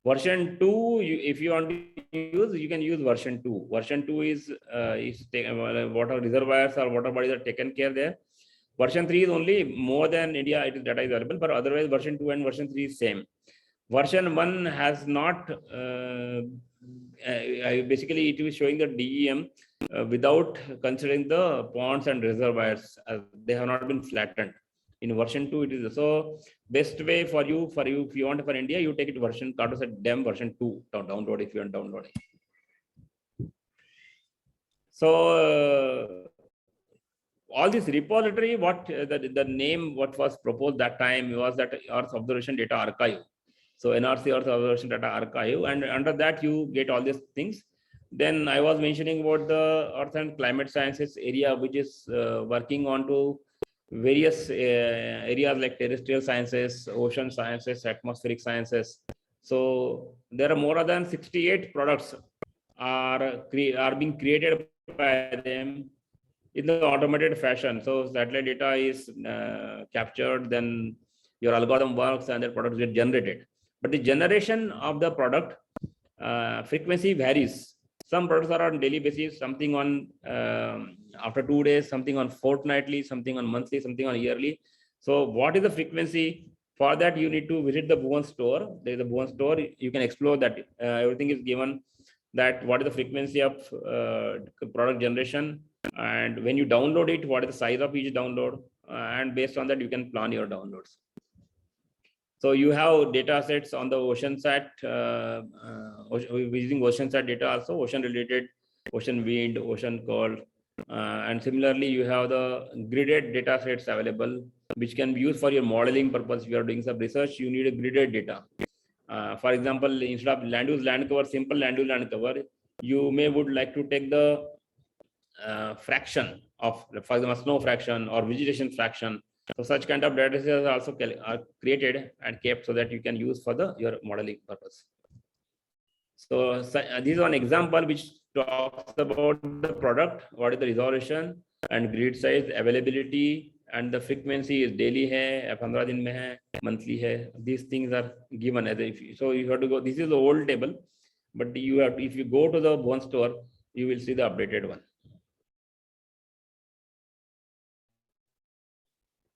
Version 2, if you want to use, you can use version 2. Version 2 is water reservoirs or water bodies are taken care there. Version 3 is only more than India, it is data is available, but otherwise version 2 and version 3 is same. Version 1 has not, basically it is showing the DEM without considering the ponds and reservoirs, they have not been flattened. In version 2, it is so best way for you if you want for India, you take it version Cartosat DEM version 2 download if you want download it. So all this repository, what the name what was proposed that time was that Earth Observation Data Archive. So NRSC Earth Observation Data Archive, and under that you get all these things. Then I was mentioning about the Earth and Climate Sciences area, which is working on to various areas like terrestrial sciences, ocean sciences, atmospheric sciences. So there are more than 68 products are being created by them in the automated fashion. So satellite data is captured, then your algorithm works and the products get generated. But the generation of the product frequency varies. Some products are on daily basis, something on after 2 days, something on fortnightly, something on monthly, something on yearly. So what is the frequency? For that, you need to visit the Bhuvan store. There is a Bhuvan store. You can explore that. Everything is given, that what is the frequency of product generation, and when you download it, what is the size of each download, and based on that, you can plan your downloads. So you have data sets on the OceanSat, using OceanSat data also, ocean related, ocean wind, ocean cold. And similarly, you have the gridded data sets available, which can be used for your modeling purpose. If you are doing some research, you need a gridded data. For example, instead of land use land cover, simple land use land cover, you may would like to take the fraction of, for example, snow fraction or vegetation fraction. So such kind of data sets are also created and kept so that you can use for your modeling purpose. So this is one example which talks about the product, what is the resolution and grid size, availability, and the frequency is daily hai, 15 din mein hai, monthly hai. These things are given as if, so you have to go. This is the old table, but you have, if you go to the Bhuvan store, you will see the updated one.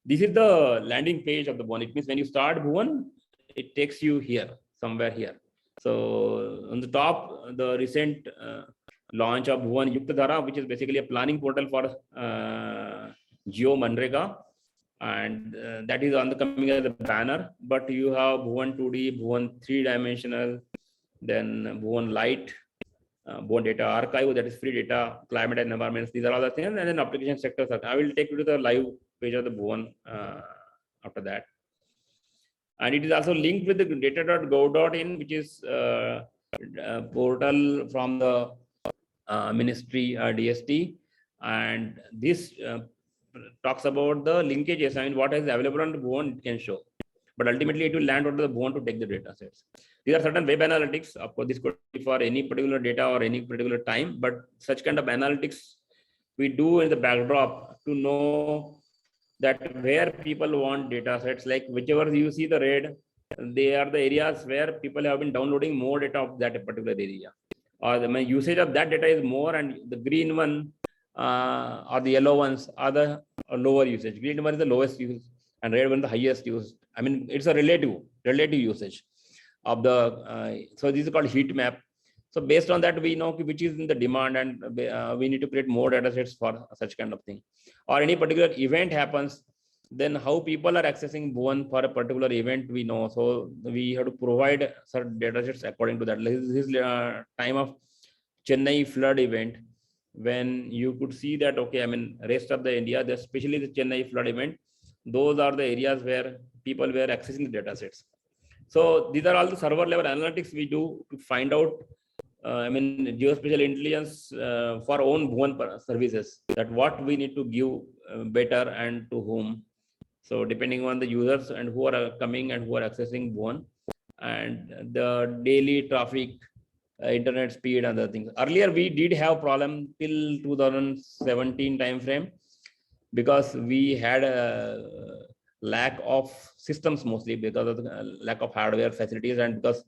This is the landing page of the Bhuvan. It means when you start Bhuvan, it takes you here, somewhere here. So on the top, the recent launch of Bhuvan Yuktadhara, which is basically a planning portal for Geo Manrega, and that is on the coming as a banner. But you have Bhuvan 2D, Bhuvan 3-dimensional, then Bhuvan Light, Bhuvan Data Archive, that is free data, climate and environments. These are all the things, and then application sectors. I will take you to the live page of the Bhuvan after that. And it is also linked with the data.gov.in, which is a portal from the ministry DST. And this talks about the linkages. I mean, what is available on the Bhuvan, it can show. But ultimately, it will land onto the Bhuvan to take the data sets. These are certain web analytics. Of course, this could be for any particular data or any particular time. But such kind of analytics we do in the backdrop to know that where people want data sets, like whichever you see the red, they are the areas where people have been downloading more data of that particular area, or the usage of that data is more, and the green one or the yellow ones are the lower usage. Green one is the lowest use and red one the highest use. I mean, it's a relative usage of the, so this is called heat map. So based on that, we know which is in the demand, and we need to create more data sets for such kind of thing. Or any particular event happens, then how people are accessing Bhuvan for a particular event, we know. So we have to provide certain data sets according to that. This is time of Chennai flood event, when you could see that, okay, I mean, rest of the India, especially the Chennai flood event, those are the areas where people were accessing the data sets. So these are all the server level analytics we do to find out, I mean, geospatial intelligence for own Bhuvan services, that what we need to give better and to whom. So depending on the users and who are coming and who are accessing Bhuvan, and the daily traffic, internet speed, and other things. Earlier, we did have problem till 2017 timeframe, because we had a lack of systems, mostly because of the lack of hardware facilities, and because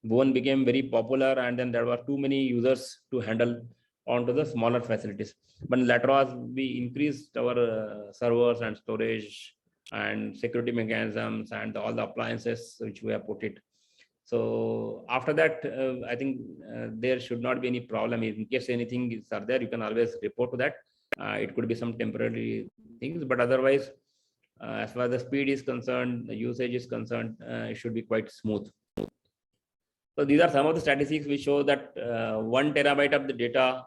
Bhuvan became very popular, and then there were too many users to handle onto the smaller facilities. But later on, we increased our servers and storage and security mechanisms and all the appliances which we have put it. So after that, I think there should not be any problem. In case anything is there, you can always report to that. It could be some temporary things, but otherwise, as far as the speed is concerned, the usage is concerned, it should be quite smooth. So these are some of the statistics which show that 1 terabyte of the data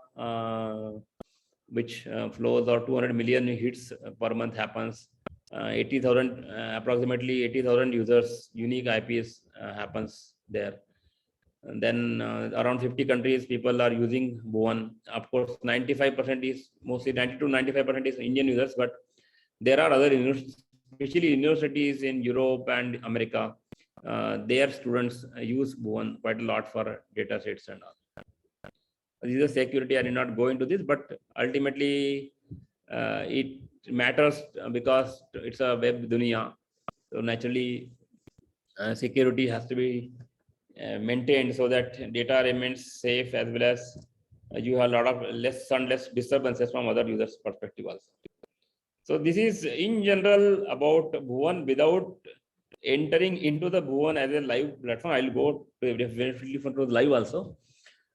which flows, or 200 million hits per month happens. 80,000, approximately 80,000 users, unique IPs happens there. And then around 50 countries, people are using Bhuvan. Of course, 95% is mostly 90 to 95% is Indian users, but there are other universities, especially universities in Europe and America. Their students use Bhuvan quite a lot for data sets and all. This is a security. I did not go into this, but ultimately, it matters because it's a web dunya. So naturally, security has to be maintained so that data remains safe, as well as you have a lot of less disturbances from other users' perspective also. So this is in general about Bhuvan. Without entering into the Bhuvan as a live platform, I'll go definitely for live also.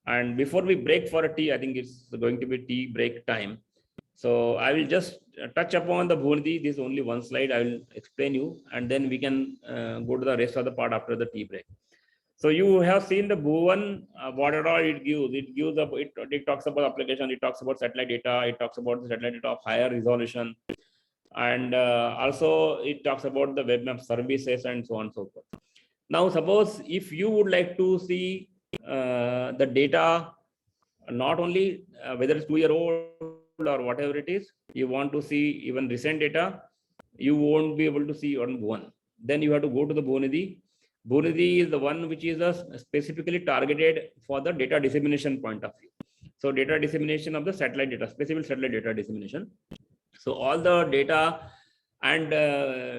And before we break for a tea, I think it's going to be tea break time. So I will just touch upon the Bhuvanadi. This is only one slide. I will explain you, and then we can go to the rest of the part after the tea break. So you have seen the Bhuvan, what all it gives. It talks about application. It talks about satellite data. It talks about the satellite data of higher resolution, and also it talks about the web map services and so on and so forth. Now, suppose if you would like to see the data, not only whether it's 2-year-old or whatever it is, you want to see even recent data, you won't be able to see on Bhuvan. Then you have to go to the Bhuvanadi. Bhuvanadi is the one which is specifically targeted for the data dissemination point of view. So data dissemination of the satellite data, specific satellite data dissemination. So all the data, and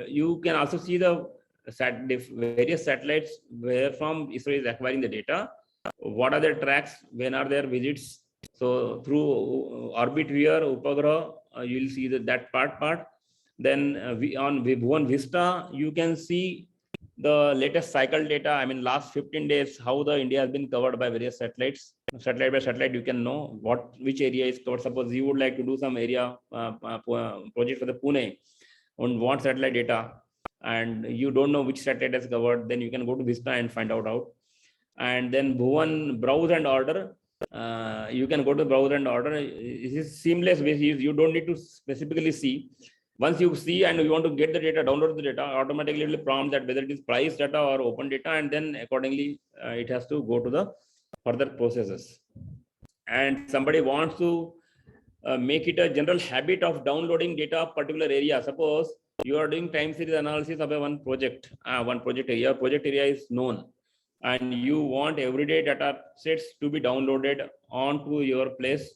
you can also see the various satellites where from ISRO is acquiring the data. What are their tracks? When are their visits? So through orbit viewer, Upagraha, you will see that part. Then on Bhuvan Vista, you can see the latest cycle data. I mean, last 15 days, how the India has been covered by various satellites. Satellite by satellite, you can know which area is covered. Suppose you would like to do some area project for the Pune on what satellite data, and you don't know which satellite is covered, then you can go to Vista and find out. And then Bhuvan browse and order. You can go to browse and order. It is seamless basis. You don't need to specifically see. Once you see and you want to get the data, download the data, automatically it will prompt that whether it is price data or open data, and then accordingly it has to go to the further processes. And somebody wants to make it a general habit of downloading data of particular area. Suppose you are doing time series analysis of one project area. Project area is known, and you want everyday data sets to be downloaded onto your place,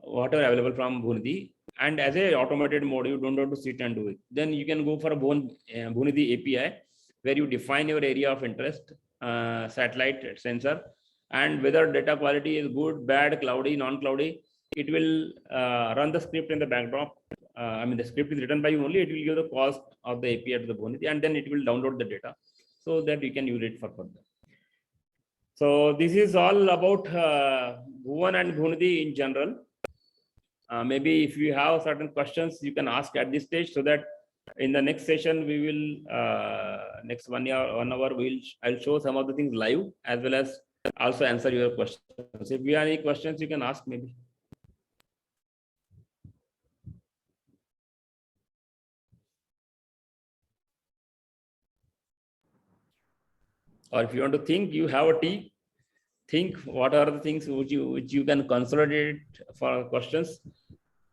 whatever available from Bhuvanadi. And as a automated mode, you don't have to sit and do it. Then you can go for a Bhuvanadi API, where you define your area of interest, satellite sensor, and whether data quality is good, bad, cloudy, non-cloudy. It will run the script in the backdrop. I mean, the script is written by you only. It will give the cost of the API to the Bhuvanadi, and then it will download the data so that you can use it for further. So this is all about Bhuvan and Bhuvanadi in general. Maybe if you have certain questions, you can ask at this stage, so that in the next session we will next 1 hour I'll show some of the things live, as well as also answer your questions. If you have any questions, you can ask maybe. Or if you want to think, you have a tea, think what are the things which you can consolidate for questions,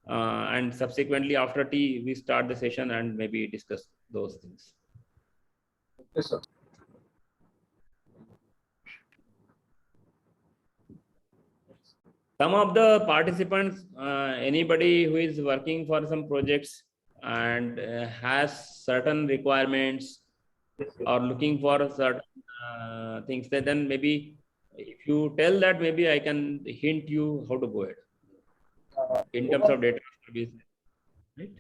and subsequently after tea we start the session and maybe discuss those things. Yes, sir. Some of the participants, anybody who is working for some projects and has certain requirements or looking for certain things, then maybe if you tell that, maybe I can hint you how to go ahead in terms of data service. Right?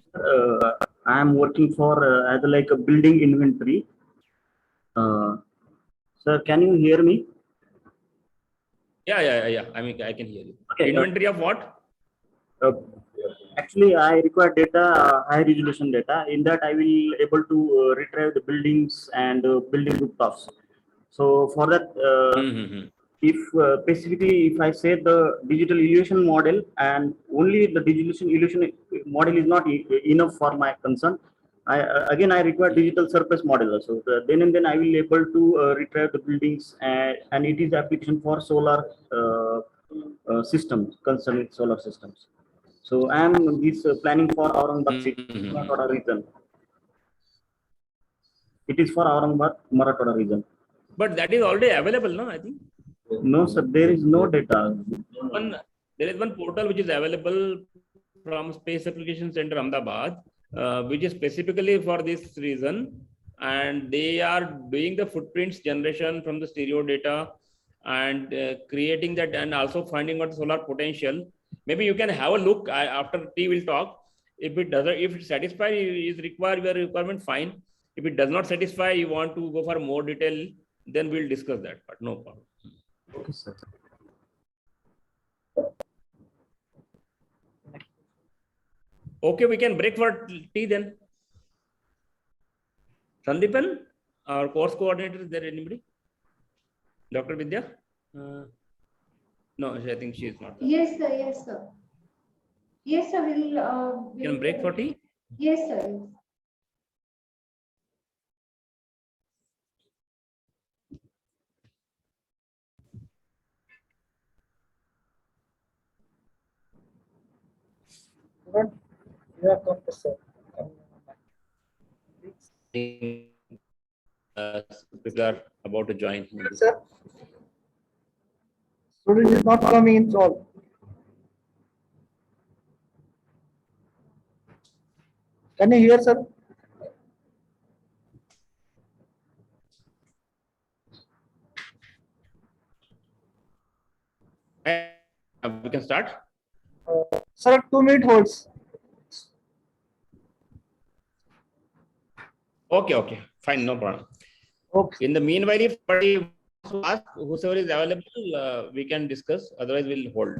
I am working for as like a building inventory. Sir, can you hear me? Yeah. I mean, I can hear you. Okay, Inventory of what? Actually, I require data, high resolution data. In that, I will able to retrieve the buildings and building rooftops. So for that, if specifically if I say the digital illusion model, and only the digital illusion model is not enough for my concern, again I require digital surface model also. Then and then I will able to retrieve the buildings, and it is application for solar systems, concerned with solar systems. So I am planning for Aurangabad city, Marathwada region. It is for Aurangabad, Marathwada region. But that is already available, no? I think. No, sir, there is no data. There is one portal which is available from Space Application Center, Ahmedabad, which is specifically for this reason. And they are doing the footprints generation from the stereo data and creating that, and also finding out the solar potential. Maybe you can have a look after tea. We'll talk. If it doesn't, if it satisfies is required your requirement, fine. If it does not satisfy, you want to go for more detail, then we'll discuss that. But no problem. Okay, sir. Okay, we can break for tea then. Sandipan, our course coordinator, is there anybody? Dr. Vidya? No, I think she is not there. Yes, sir. Yes, sir. Yes, sir. We'll Can break for tea? Yes, sir. You are professor. People are about to join. Sir. Student is not coming in all. Can you hear, sir? We can start. Sir, 2 minute holds. Okay, fine, no problem. Okay. In the meanwhile, if somebody wants to ask, whoever is available, we can discuss. Otherwise, we'll hold.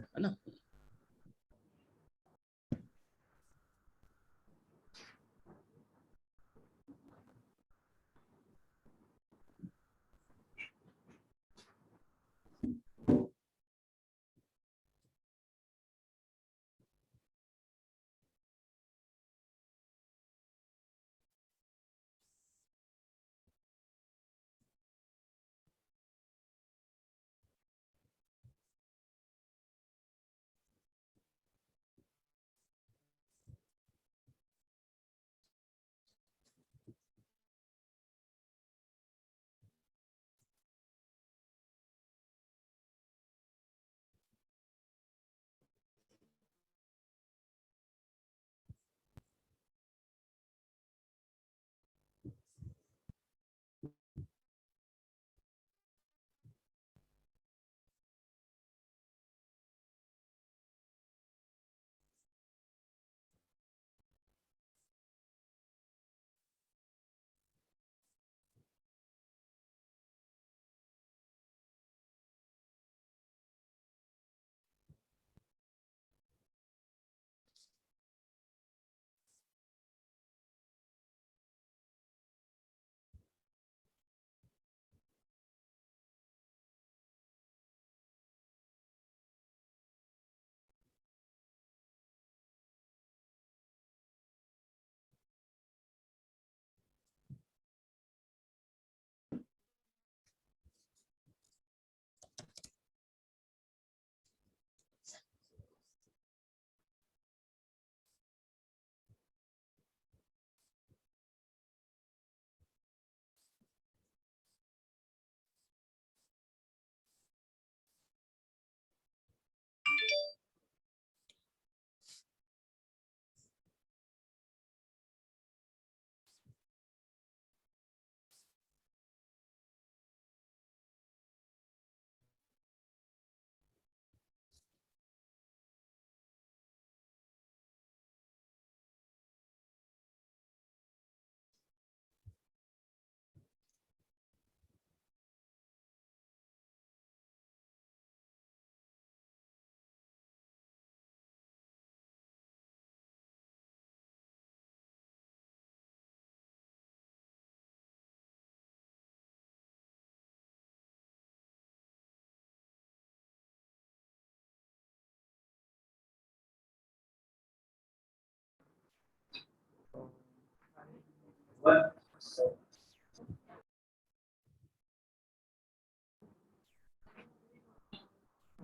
Right?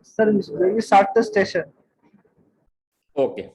Sir, we start the station. Okay.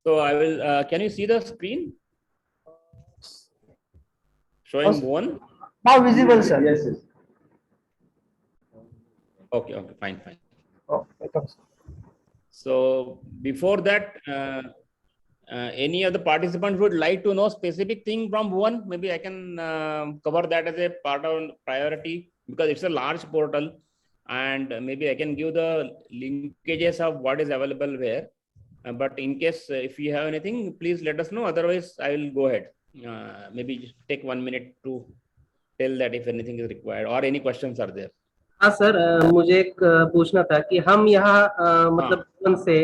So I will, can you see the screen? Showing Bhuvan? Now visible, sir. Yes, yes. Okay, fine. Oh, welcome, sir. So before that, any other participant would like to know specific thing from Bhuvan? Maybe I can cover that as a part of priority, because it's a large portal, and maybe I can give the linkages of what is available where. But in case if you have anything, please let us know. Otherwise, I will go ahead. Maybe just take 1 minute to tell that if anything is required or any questions are there. हाँ sir, मुझे एक पूछना था कि हम यहाँ मतलब भुवन से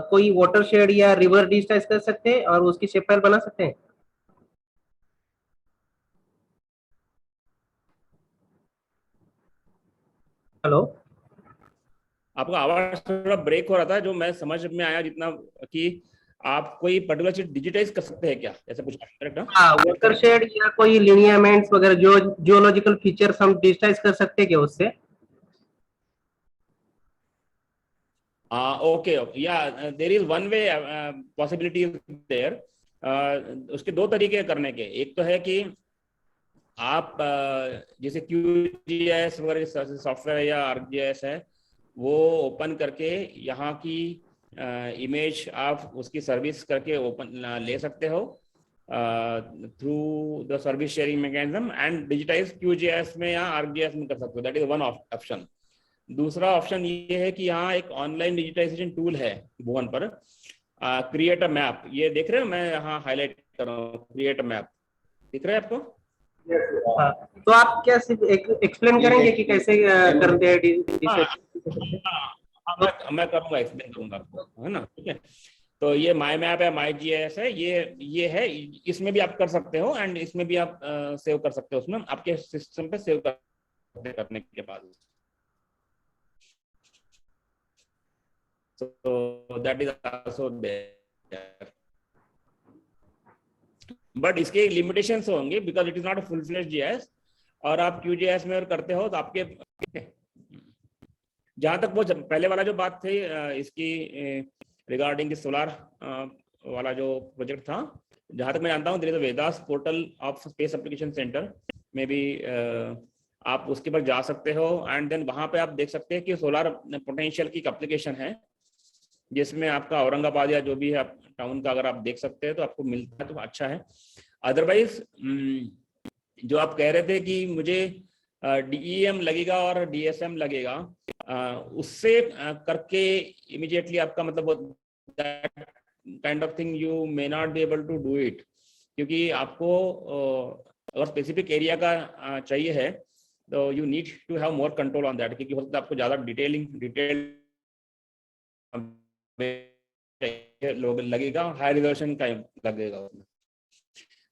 कोई वाटर शेड या रिवर डिजिटाइज कर सकते हैं और उसकी शेप फाइल बना सकते हैं? हेलो, आपका आवाज थोड़ा ब्रेक हो रहा था, जो मैं समझ में आया जितना कि आप कोई पर्टिकुलर चीज डिजिटाइज कर सकते हैं क्या, ऐसा कुछ करेक्ट? हाँ, वाटर शेड या कोई लिनियमेंट्स वगैरह जो जियोलॉजिकल फीचर्स हम डिजिटाइज कर सकते हैं क्या उससे? ओके, या there is one way possibility there. उसके दो तरीके करने के। एक तो है कि आप जैसे QGIS वगैरह सॉफ्टवेयर या ArcGIS है, वो ओपन करके यहाँ की इमेज आप उसकी सर्विस करके ओपन ले सकते हो through the service sharing mechanism, and digitise QGIS में या ArcGIS में कर सकते हो। That is one option. दूसरा ऑप्शन ये है कि यहाँ एक ऑनलाइन डिजिटाइजेशन टूल है भुवन पर, क्रिएट अ मैप। ये देख रहे हो, मैं यहाँ हाईलाइट कर रहा हूँ, क्रिएट अ मैप दिख रहा है आपको? हाँ, तो आप क्या सिर्फ एक्सप्लेन करेंगे कि कैसे करते हैं? मैं करूँगा, एक्सप्लेन करूँगा आपको, है ना? ठीक है, तो ये माई मैप है, माई GIS है, ये है, इसमें भी आप कर सकते हो एंड इसमें भी आप सेव कर सकते हो, उसमें आपके सिस्टम पे सेव करने के बाद। So that is also there. But इसके limitations होंगे because it is not a full-fledged GIS, और आप QGIS में करते हो तो आपके जहां तक वो पहले वाला जो बात थी इसकी रिगार्डिंग की सोलार वाला जो प्रोजेक्ट था, जहां तक मैं जानता हूँ, there is a VEDAS portal of space application centre में भी आप उसके पर जा सकते हो, एंड देन वहां पे आप देख सकते हैं कि सोलार पोटेंशियल की एप्लीकेशन है, जिसमें आपका औरंगाबाद या जो भी है टाउन का अगर आप देख सकते हैं तो आपको मिलता है तो अच्छा है। अदरवाइज जो आप कह रहे थे कि मुझे DEM लगेगा और DSM लगेगा, उससे करके इमीडिएटली आपका मतलब kind of thing you may not be able to do it, क्योंकि आपको अगर स्पेसिफिक एरिया का चाहिए है तो you need to have more control on that, क्योंकि हो सकता है आपको ज़्यादा डिटेल लोग लगेगा, हाई रिजोल्यूशन का लगेगा उसमें।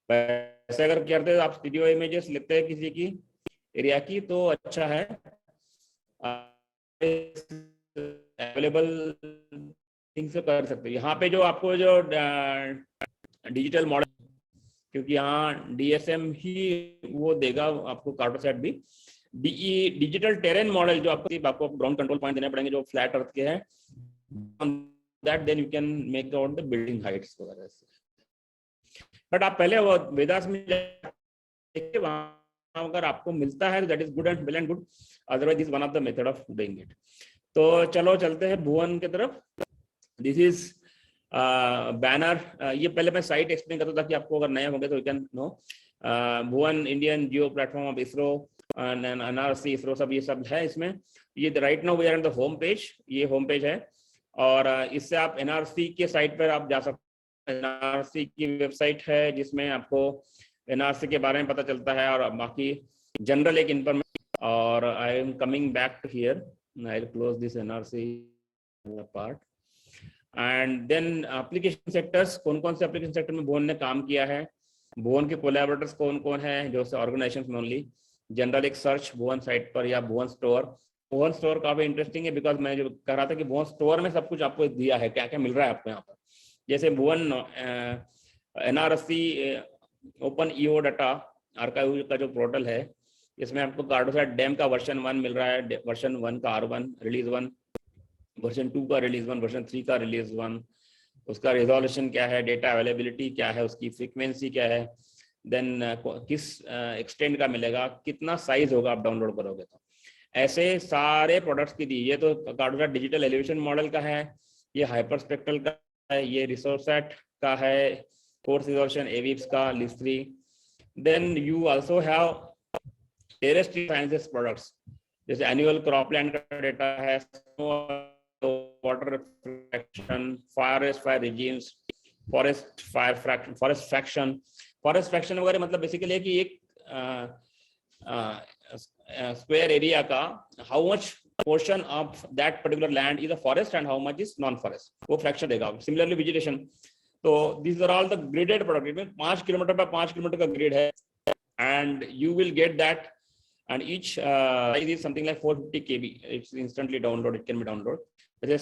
वैसे अगर करते हैं आप स्टूडियो इमेजेस लेते हैं किसी की एरिया की तो अच्छा है, अवेलेबल थिंग्स कर सकते हैं। यहाँ पे जो आपको जो डिजिटल मॉडल, क्योंकि यहाँ DSM ही वो देगा आपको, कार्टोसैट भी, डिजिटल टेरेन मॉडल जो आपको ग्राउंड कंट्रोल पॉइंट देने पड़ेंगे जो फ्लैट अर्थ के हैं, that then you can make out the building heights वगैरह से। बट आप पहले वो वेदास में देखिए, वहाँ अगर आपको मिलता है that is good and well and good, otherwise is one of the method of doing it. तो चलो चलते हैं भुवन की तरफ। This is banner. ये पहले मैं साइट एक्सप्लेन करता था कि आपको अगर नए होंगे तो you can know. Bhuvan Indian geo platform of ISRO, NRSC, ISRO सब ये सब है इसमें। ये right now we are on the home page, ये होम पेज है, और इससे आप NRC के साइट पर आप जा सकते हैं। NRC की वेबसाइट है जिसमें आपको NRC के बारे में पता चलता है और बाकी जनरल एक इन्फॉर्मेशन। और I am coming back to here, I will close this NRC part, and then application sectors. कौन कौन से एप्लीकेशन सेक्टर में भुवन ने काम किया है, भुवन के कोलैबोरेटर्स कौन कौन है, जो ऑर्गेनाइजेशन में ओनली। जनरल एक सर्च भुवन साइट पर या भुवन स्टोर। भुवन स्टोर काफी इंटरेस्टिंग है बिकॉज मैं जो कह रहा था कि भुवन स्टोर में सब कुछ आपको दिया है, क्या क्या मिल रहा है आपको यहाँ पर। जैसे भुवन NRSC open EO data archive का जो पोर्टल है, इसमें आपको कार्टोसैट डैम का वर्जन 1 मिल रहा है, वर्जन 1 का R1 रिलीज 1, वर्जन 2 का रिलीज 1, वर्जन 3 का रिलीज 1, उसका रिजोल्यूशन क्या है, डेटा अवेलेबिलिटी क्या है, उसकी फ्रीक्वेंसी क्या है, देन किस एक्सटेंड का मिलेगा, कितना साइज होगा आप डाउनलोड करोगे तो। ऐसे सारे प्रोडक्ट्स की दी। ये तो कार्डोसा डिजिटल एलिवेशन मॉडल का है, ये हाइपर स्पेक्ट्रल का है, ये रिसोर्सेट का है, फोर्स रिजोल्यूशन एविप्स का, list three. Then you also have terrestrial sciences products, जैसे एनुअल क्रॉपलैंड का डेटा है, water fraction, fire regimes, forest fraction. Forest fraction वगैरह मतलब बेसिकली है कि एक स्क्वायर एरिया का how much portion of that particular land is a forest and how much is non forest, वो फ्रैक्शन देगा। Similarly vegetation. तो this are all the gridded product, 5 kilometre by 5 kilometre का grid है, and you will get that, and each size is something like 450 KB. It's instantly download, it can be download. जैसे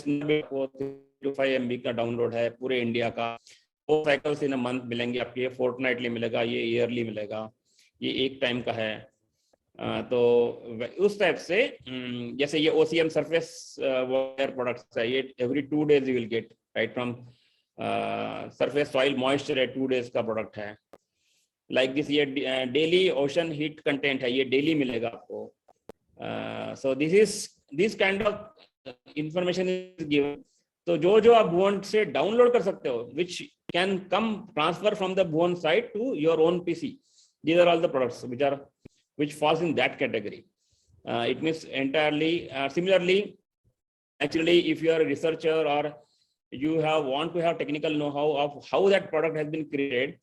5 MB का download है पूरे India का। 4 cycles in a month मिलेंगे आपके, ये फोर्टनाइटली मिलेगा, ये ईयरली मिलेगा, ये एक टाइम का है। तो उस टाइप से जैसे ये OCM सरफेस वाटर प्रोडक्ट्स है, ये every 2 days you will get right from surface soil moisture है, 2 days का प्रोडक्ट है। लाइक दिस, ये डेली ओशन हीट कंटेंट है, ये डेली मिलेगा आपको। So this kind of information is given. तो जो आप भुवन से डाउनलोड कर सकते हो, which can come transfer from the Bhuvan site to your own PC, these are all the products which falls in that category. It means entirely similarly, actually if you are a researcher or you want to have technical know-how of how that product has been created,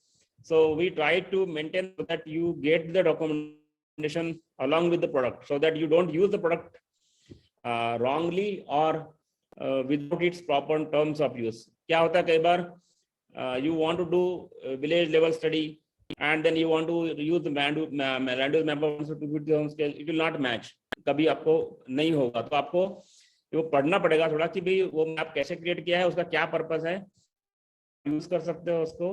so we try to maintain that you get the documentation along with the product, so that you don't use the product wrongly or without its proper terms of use. क्या होता है कई बार you want to do village level study and then you want to use the land use map of 250 scale, it will not match, कभी आपको नहीं होगा। तो आपको वो पढ़ना पड़ेगा थोड़ा कि भाई वो मैप कैसे क्रिएट किया है, उसका क्या पर्पस है, यूज कर सकते हो उसको,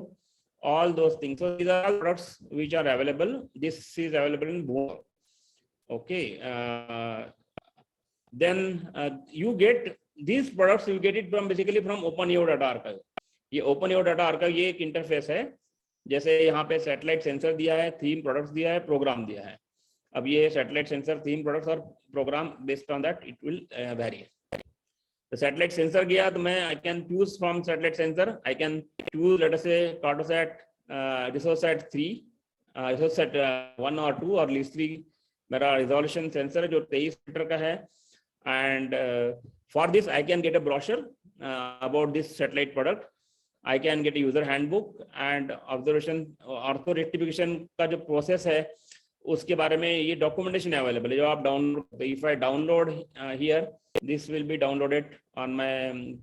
all those things. So these are all products which are available. This is available in Bhuvan. Okay. Then you get these products, you get it from basically from OpenEO Data Archive. ये OpenEO Data Archive ये एक interface है। जैसे यहाँ पे satellite sensor दिया है, theme products दिया है, प्रोग्राम दिया है। अब ये सैटेलाइट सेंसर, थीम प्रोडक्ट्स और programme based on that it will vary. तो सैटेलाइट सेंसर गया तो मैं I can choose from satellite sensor, I can choose let us से कार्टोसैट, रिसोर्सैट 3, रिसोर्सैट 1 और 2 और लिस्ट3 मेरा रिजोल्यूशन सेंसर है जो 23 मीटर का है। And for this I can get a brochure about this satellite product, I can gate user handbook and observation, ortho rectification का जो प्रोसेस है उसके बारे में ये डॉक्यूमेंटेशन अवेलेबल है जो आप download, if I download here this will be downloaded on my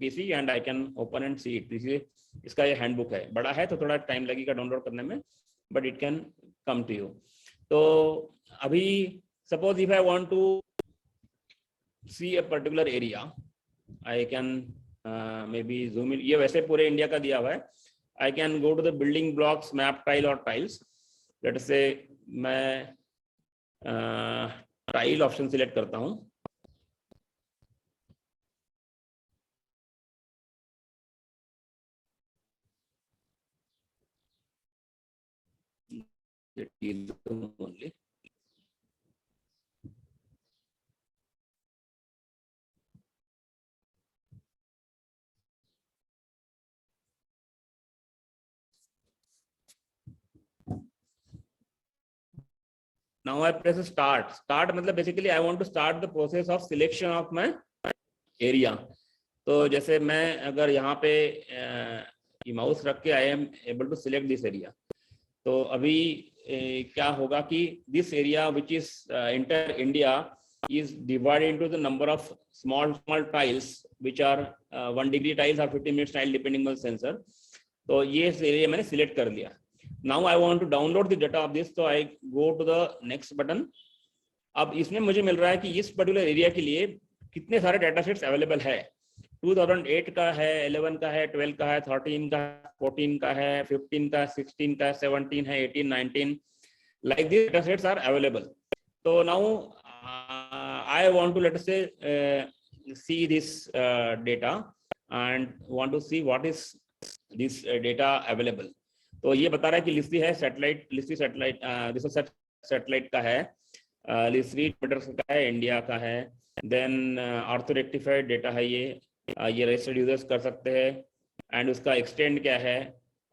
PC and I can open and see it. इसका ये हैंडबुक है, बड़ा है तो थोड़ा टाइम लगेगा डाउनलोड करने में, but it can come to you. तो अभी suppose if I want to see a particular area, I can maybe zoom in. ये वैसे पूरे इंडिया का दिया हुआ है। I can go to the building blocks, map tile और tiles. Let us say मैं tile ऑप्शन सिलेक्ट करता हूँ। only. Now I press start. Start मतलब basically I want to start the process of selection of my area. तो जैसे मैं अगर यहाँ पे माउस रख के I am able to select this area. तो अभी क्या होगा कि this area which is entire India is divided into the number of small tiles which are 1 degree tiles or 15 minutes tile depending on the sensor. तो ये area मैंने select कर लिया। Now I want to download the data of this, so I go to the next button. अब इसमें मुझे मिल रहा है कि इस पर्टिकुलर एरिया के लिए कितने सारे डाटा सेट्स अवेलेबल है। 2008 का है, 11 का है, 12 का है, 13 का, 14 का है, 15 का, 16 का, 17 है, 18, 19, like these data sets are available. So now I want to, let us say, see this data and want to see what is this data available. तो ये बता रहा है कि लिस्टी है सैटेलाइट, लिस्टी सैटेलाइट सैटेलाइट का है, लिस्टी मीटर का है, इंडिया का है, देन ऑर्थो रेक्टिफाइड डेटा है, ये रजिस्टर्ड यूजर्स कर सकते हैं, एंड उसका एक्सटेंड क्या है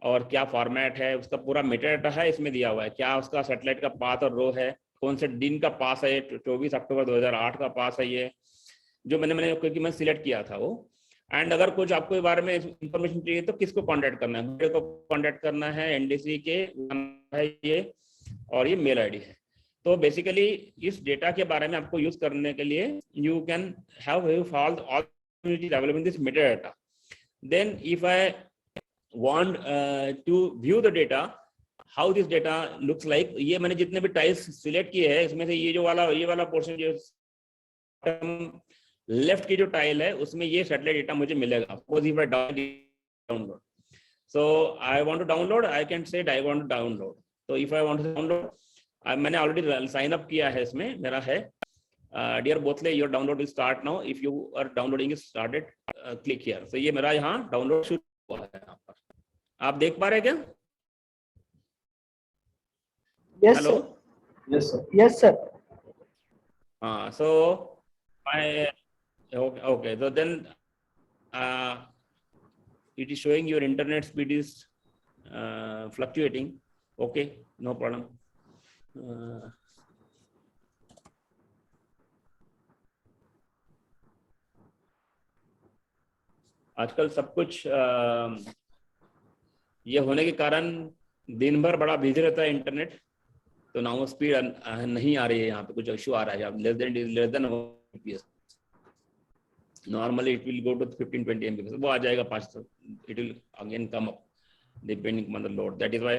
और क्या फॉर्मेट है, उसका पूरा मेटा डाटा है इसमें दिया हुआ है, क्या उसका सैटेलाइट का पाथ और रो है, कौन से दिन का पास है, 24 अक्टूबर 2008 का पास है, ये जो मैंने क्योंकि मैं सिलेक्ट किया था वो। एंड अगर कुछ आपको इस बारे में इंफॉर्मेशन चाहिए तो किसको कांटेक्ट करना है, मुझे को कांटेक्ट करना है, एनडीसी के है ये, और ये मेल आईडी है। तो बेसिकली इस डेटा के बारे में आपको यूज करने के लिए you can have fold all available in this meta data. Then if I want to view the data, how this data looks like, ये मैंने जितने भी टाइल्स सिलेक्ट किए हैं इसमें से ये वाला पोर्शन जो लेफ्ट की जो टाइल है उसमें ये सैटेलाइट डेटा मुझे मिलेगा। Suppose if I download, so I want to download, I can say I want to download. तो if I want to download, मैंने ऑलरेडी साइन अप किया है, इसमें मेरा है डियर बोथले your download will start now, if you are downloading is started click here. So ये मेरा यहाँ डाउनलोड शुरू हुआ है, यहाँ पर आप देख पा रहे हैं क्या? Yes, hello, sir. Yes, sir. Yes, sir. हाँ, so I okay, so then it is showing your internet speed is fluctuating. Okay, no problem. आजकल सब कुछ ये होने के कारण दिन भर बड़ा बिजी रहता है इंटरनेट, तो ना वो स्पीड नहीं आ रही है, यहाँ पे कुछ इशू आ रहा है, less than Mbps. Normally it will go to 15-20 Mbps, वो आ जाएगा 500, it will again come up depending on the load. That is why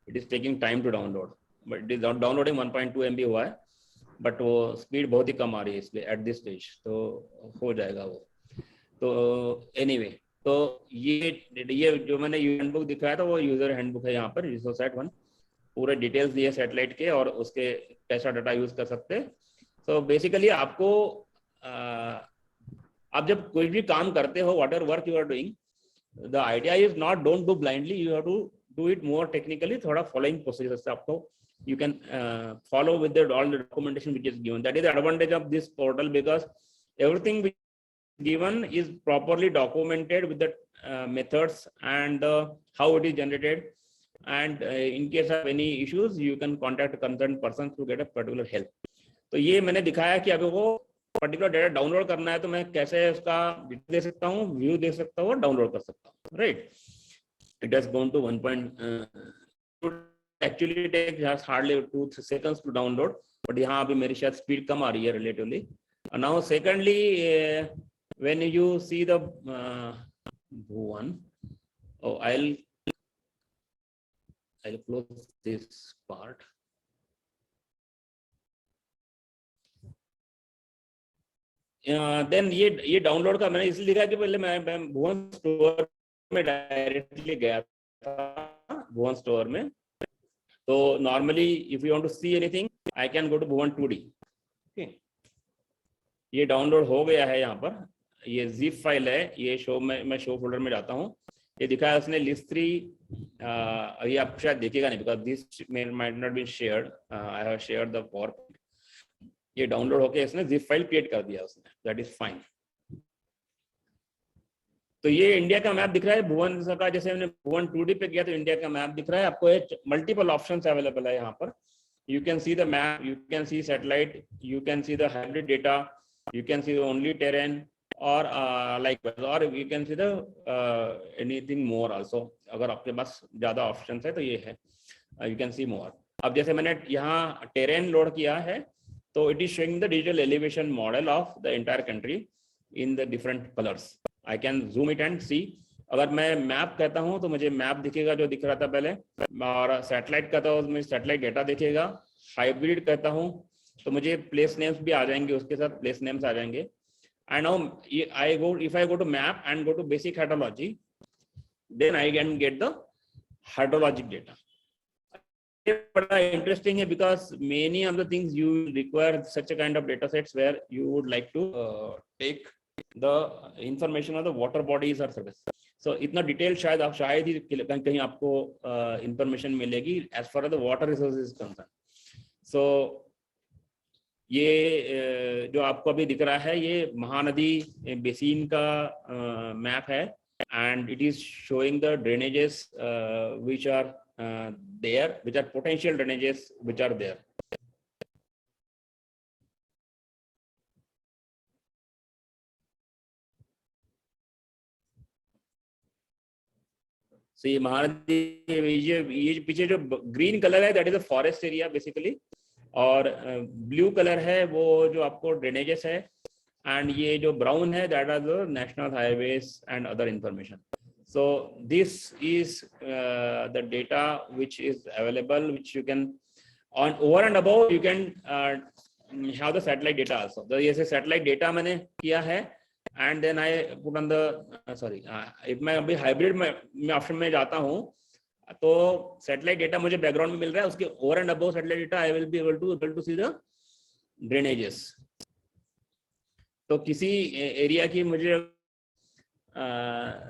it is taking time to download, but it is downloading 1.2 MB हुआ है, but वो speed बहुत ही कम आ रही है इसलिए at this stage, तो हो जाएगा वो। तो anyway, तो ये जो मैंने हैंडबुक दिखाया था वो यूजर हैंडबुक है, यहाँ पर रिसोर्स 1 पूरे डिटेल्स दिए सैटेलाइट के और उसके कैसा डाटा यूज कर सकते हैं। तो बेसिकली आपको आप जब कोई भी काम करते हो, whatever work you are doing, the idea is not don't do blindly, you have to do it more technically, थोड़ा फॉलोइंग प्रोसीजर्स से आपको you can follow with all the documentation which is given. That is the advantage of this portal, because everything which is given is properly documented with the methods and how it is generated, and in case of any issues you can contact concerned person to get a particular help. तो ये मैंने दिखाया कि अगर वो particular data download करना है तो मैं कैसे उसका डिटेल दे सकता हूँ, व्यू दे सकता हूँ और डाउनलोड कर सकता हूँ, right. It has gone to 1. Actually it takes hardly 2 seconds to download, but यहाँ अभी मेरी शायद स्पीड कम आ रही है relatively. And now secondly, when you see the Bhuvan, I'll close this part. Then ये डाउनलोड का मैंने इसलिए लिखा कि पहले मैं भुवन स्टोर में डायरेक्टली गया था, भुवन स्टोर में। तो normally if you want to see anything I can go to Bhuvan 2D. Okay, ये डाउनलोड हो गया है, यहाँ पर ये zip फाइल है, ये शो में मैं शो फोल्डर में जाता हूँ, ये दिखाया उसने लिस्ट 3, ये आप शायद देखेगा नहीं because this might not been shared, I have shared the PowerPoint. ये डाउनलोड होके इसने zip फाइल क्रिएट कर दिया उसने, दैट इज फाइन। तो ये इंडिया का मैप दिख रहा है भुवन का, जैसे हमने Bhuvan 2D पे किया तो इंडिया का मैप दिख रहा है आपको। मल्टीपल ऑप्शंस अवेलेबल है यहाँ पर, you can see the map, you can C satellite, you can see the hybrid data, you can C only terrain और लाइक, और you can see the anything more also. अगर आपके पास ज्यादा options है तो ये है, यू कैन सी मोर। अब जैसे मैंने यहाँ टेरेन लोड किया है तो it is showing the digital elevation model of the entire country in the different colours. I can zoom it and see. अगर मैं मैप कहता हूं तो मुझे मैप दिखेगा जो दिख रहा था पहले, और सैटेलाइट कहता हूँ तो मुझे सैटेलाइट डेटा दिखेगा। हाइब्रिड कहता हूं तो मुझे प्लेस नेम्स भी आ जाएंगे, उसके साथ प्लेस नेम्स आ जाएंगे। And now if I go to map and go to basic hydrology, then I can get the hydrologic data. बड़ा इंटरेस्टिंग है because many of the things you require such a kind of data sets where you would like to take the information of the water bodies or surface. So इतना detail शायद ही कहीं कहीं आपको information मिलेगी as far as the water resources concern. सो ये जो आपको अभी दिख रहा है ये महानदी बेसिन का मैप है, and it is showing the drainages which are there, which are potential drainages which are there. So ये महानदी ये पीछे जो ग्रीन कलर है that is a forest area basically, और ब्लू कलर है वो जो आपको ड्रेनेजेस है, एंड ये जो ब्राउन है that are the national highways and other information. So this is the data which is available, which you can on over and above you can have the satellite data also. The ये satellite data मैंने किया है, and then I put on the sorry if मैं अभी hybrid में option में जाता हूँ तो satellite data मुझे बैकग्राउंड में मिल रहा है, उसके over and above satellite data I will be able to see the drainages. तो किसी एरिया की मुझे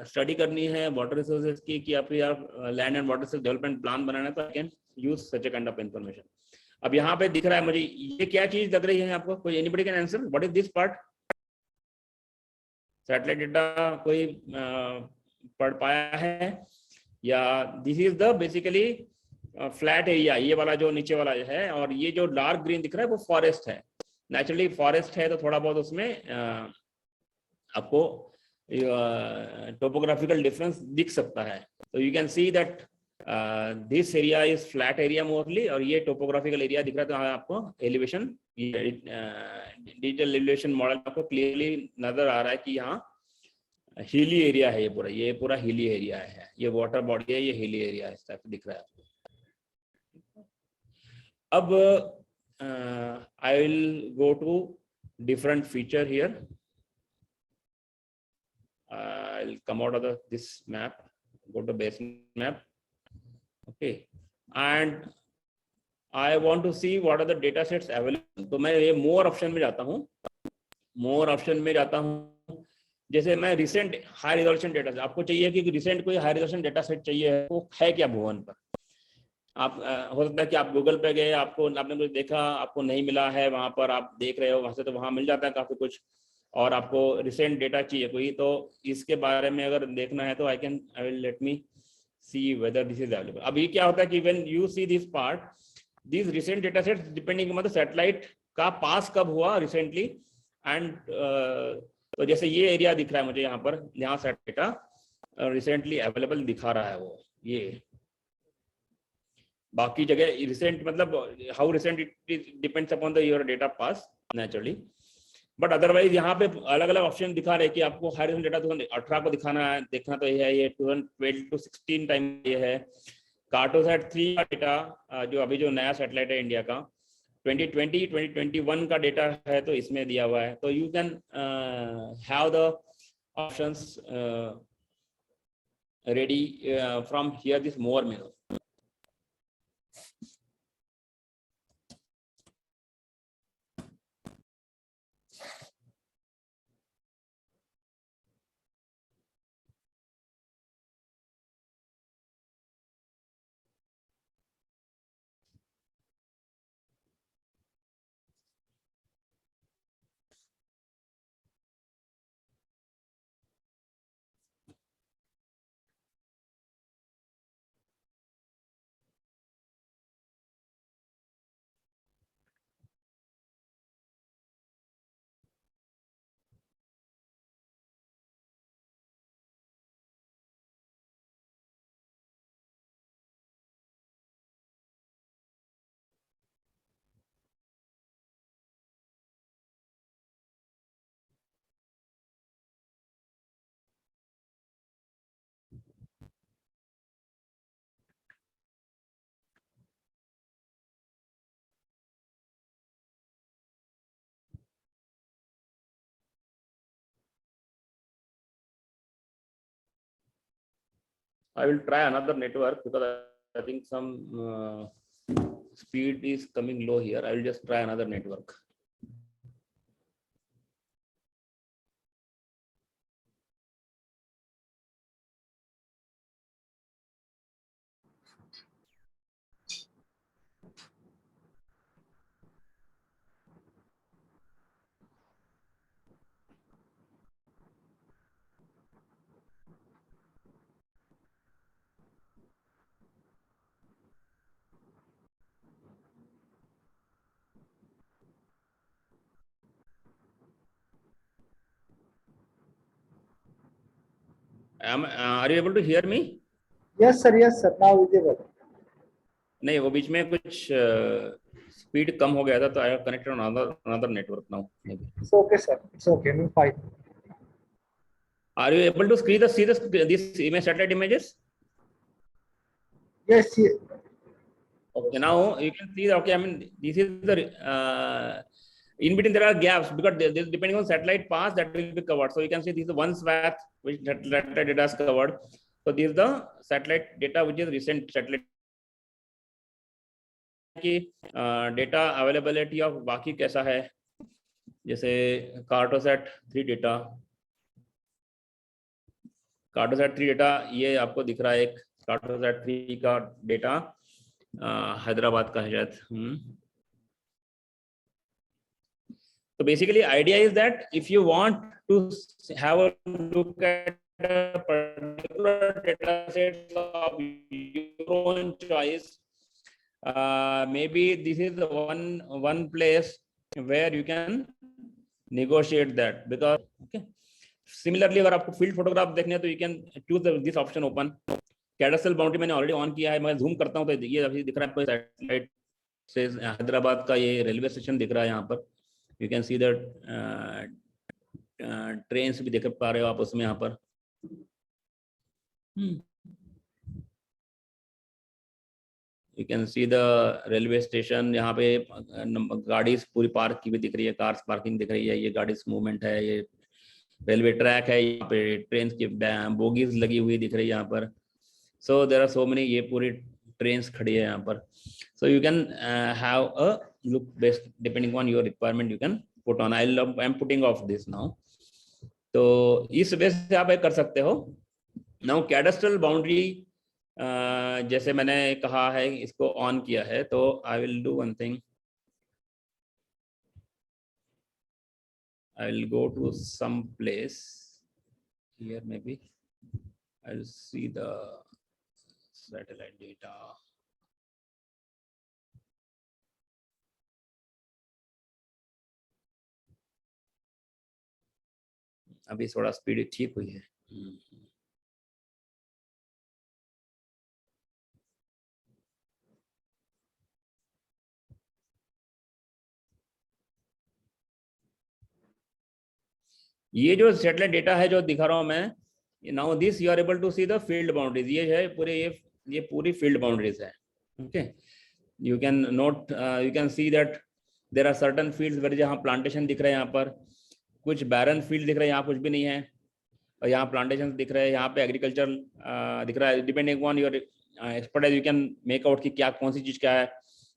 स्टडी करनी है वाटर रिसोर्सेज की, कि आप land and water resource development plan बनाना है, तो I can use such a kind of information. अब यहाँ पे दिख रहा है मुझे ये क्या चीज लग रही है आपको, कोई anybody can answer what is this part? Satellite data कोई पढ़ पाया है? या this is the basically flat area, ये वाला जो नीचे वाला है, और ये जो डार्क ग्रीन दिख रहा है वो फॉरेस्ट है. नेचुरली फॉरेस्ट है तो थोड़ा बहुत उसमें आपको topographical difference दिख सकता है. So you can see that this area is flat area mostly, और ये topographical area दिख रहा है. तो आपको elevation digital elevation मॉडल आपको clearly नजर आ रहा है कि यहाँ hilly area है, ये पूरा hilly area है, ये water body है, ये hilly area है, इस टाइप दिख रहा है आपको. अब I will go to different feature here. I'll come out of this map, go to base map. Okay, and I want to see what are the data sets available. तो मैं ये more option में जाता हूँ, more option में जाता हूँ. जैसे मैं recent high resolution data set, आपको चाहिए कि recent कोई high resolution data set चाहिए, वो है क्या भुवन पर? आप हो सकता है कि आप गूगल पे गए, आपने कुछ देखा, आपको नहीं मिला है, वहां पर आप देख रहे हो, वहां से तो वहां मिल जाता है काफी कुछ, और आपको रिसेंट डेटा चाहिए कोई, तो इसके बारे में अगर देखना है तो I will let me see whether this is available. अभी क्या होता है कि when you see this part, this recent data set depending मतलब सैटेलाइट का पास कब हुआ रिसेंटली, एंड तो जैसे ये एरिया दिख रहा है मुझे यहाँ पर, यहाँ सैटेलाइट डेटा रिसेंटली अवेलेबल दिखा रहा है वो, ये बाकी जगह रिसेंट मतलब how recent it depends upon the your data pass naturally. But otherwise यहाँ पे अलग अलग ऑप्शन दिखा रहे कि आपको हाई रेजोल्यूशन डेटा 2018 को दिखाना है, देखना तो ये है, ये 2012 to 16 टाइम ये है. कार्टोसैट 3 का डेटा जो अभी जो नया सैटेलाइट है इंडिया का 2020 2021 का डेटा है, तो इसमें दिया हुआ है. तो you can have the options ready from here this more menu. I will try another network because I think some speed is coming low here. I will just try another network. Are you able to hear me? Yes, sir. Yes, sir. Now visible. नहीं, वो बीच में कुछ speed कम हो गया था, तो I have connected on another network now maybe. It's okay, sir. It's okay. No, fine. Are you able to see this image, satellite images? Yes. Yes. Okay, now you can see that, okay, I mean, this is the in between there are gaps because depending on satellite path that will be covered. So you can see this is the one swath which satellite data is covered. So this is the satellite data which is recent satellite की data availability of बाकी कैसा है, जैसे Cartosat 3 data ये आपको दिख रहा है, एक कार्टोसैट 3 का डेटा हैदराबाद का है शायद। तो basically idea is that if you want to have a look at a particular data set of your own choice, maybe this is the one place where you can negotiate that, because okay, similarly अगर आपको field photograph देखने हैं तो you can choose this option open. Cadastral boundary मैंने already on किया है, मैं zoom करता हूँ तो ये अभी दिख रहा है आपको सैटेलाइट से हैदराबाद का ये रेलवे स्टेशन दिख रहा है। यहाँ पर you can see the train भी देख पा रहे हो आप उसमें। यहाँ पर you can see the railway station, यहाँ पे गाड़ी पूरी पार्क की भी दिख रही है, कार्स पार्किंग दिख रही है, ये गाड़ी मूवमेंट है, ये रेलवे ट्रैक है, यहाँ पे ट्रेन की बोगीज लगी हुई दिख रही है यहाँ पर। So there are so many, ये पूरी ट्रेन्स खड़ी है यहाँ पर। So you can have a look based depending on your requirement, you can put on. I am putting off this now. तो इस बेस से आप कर सकते हो। नाउ कैडस्ट्रल बाउंड्री जैसे मैंने कहा है इसको ऑन किया है, तो I will do one thing, I will go to some place here, maybe I'll see the satellite data. अभी थोड़ा स्पीड ठीक हुई है। ये जो सैटेलाइट डेटा है जो दिखा रहा हूं मैं, now this you are able to see the field boundaries. ये है पूरे, ये पूरी फील्ड बाउंड्रीज है। Okay, you can note, you can see that there are certain fields where जहाँ प्लांटेशन दिख रहे हैं, यहाँ पर कुछ बैरन फील्ड दिख रहे हैं, यहाँ कुछ भी नहीं है, और यहाँ प्लांटेशन दिख रहे हैं, यहाँ पे एग्रीकल्चर दिख रहा है। Depending on your expertise you can make out की क्या कौन सी चीज़ क्या है।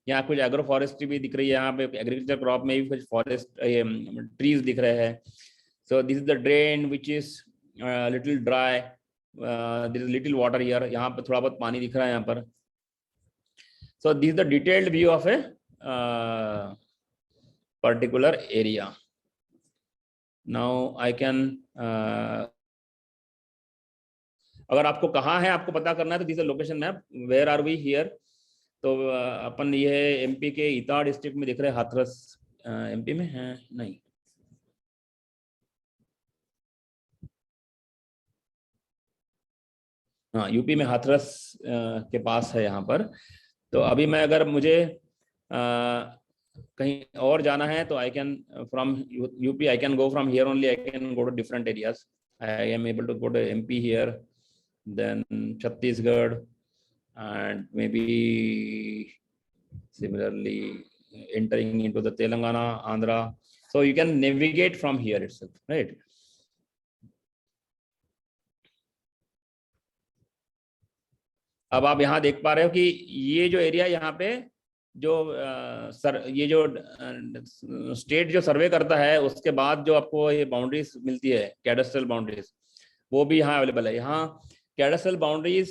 यहाँ कुछ एग्रो फॉरेस्ट्री भी दिख रही है, यहाँ पे एग्रीकल्चर क्रॉप में भी कुछ फॉरेस्ट ट्रीज दिख रहे हैं। So this is the drain which is little dry. There is little water here. यहाँ पे थोड़ा बहुत पानी दिख रहा है यहाँ पर। So this is the detailed view of a particular area. Now I can अगर आपको कहाँ है आपको पता करना है तो this is the location map. Where are we here? तो अपन ये एमपी के इटार डिस्ट्रिक्ट में दिख रहे हैं, हाथरस एमपी में है नहीं, हाँ यूपी में हाथरस के पास है यहाँ पर। तो अभी मैं अगर मुझे कहीं और जाना है तो I can from UP I can go from here only, I can go to different areas. I am able to go to MP here, then Chhattisgarh, and maybe similarly entering into the Telangana, Andhra. So you can navigate from here itself, right? अब आप यहाँ देख पा रहे हो कि ये जो एरिया यहाँ पे जो ये जो स्टेट जो सर्वे करता है उसके बाद जो आपको ये बाउंड्रीज मिलती है कैडस्ट्रल बाउंड्रीज, वो भी यहाँ अवेलेबल है। यहाँ cadastral boundaries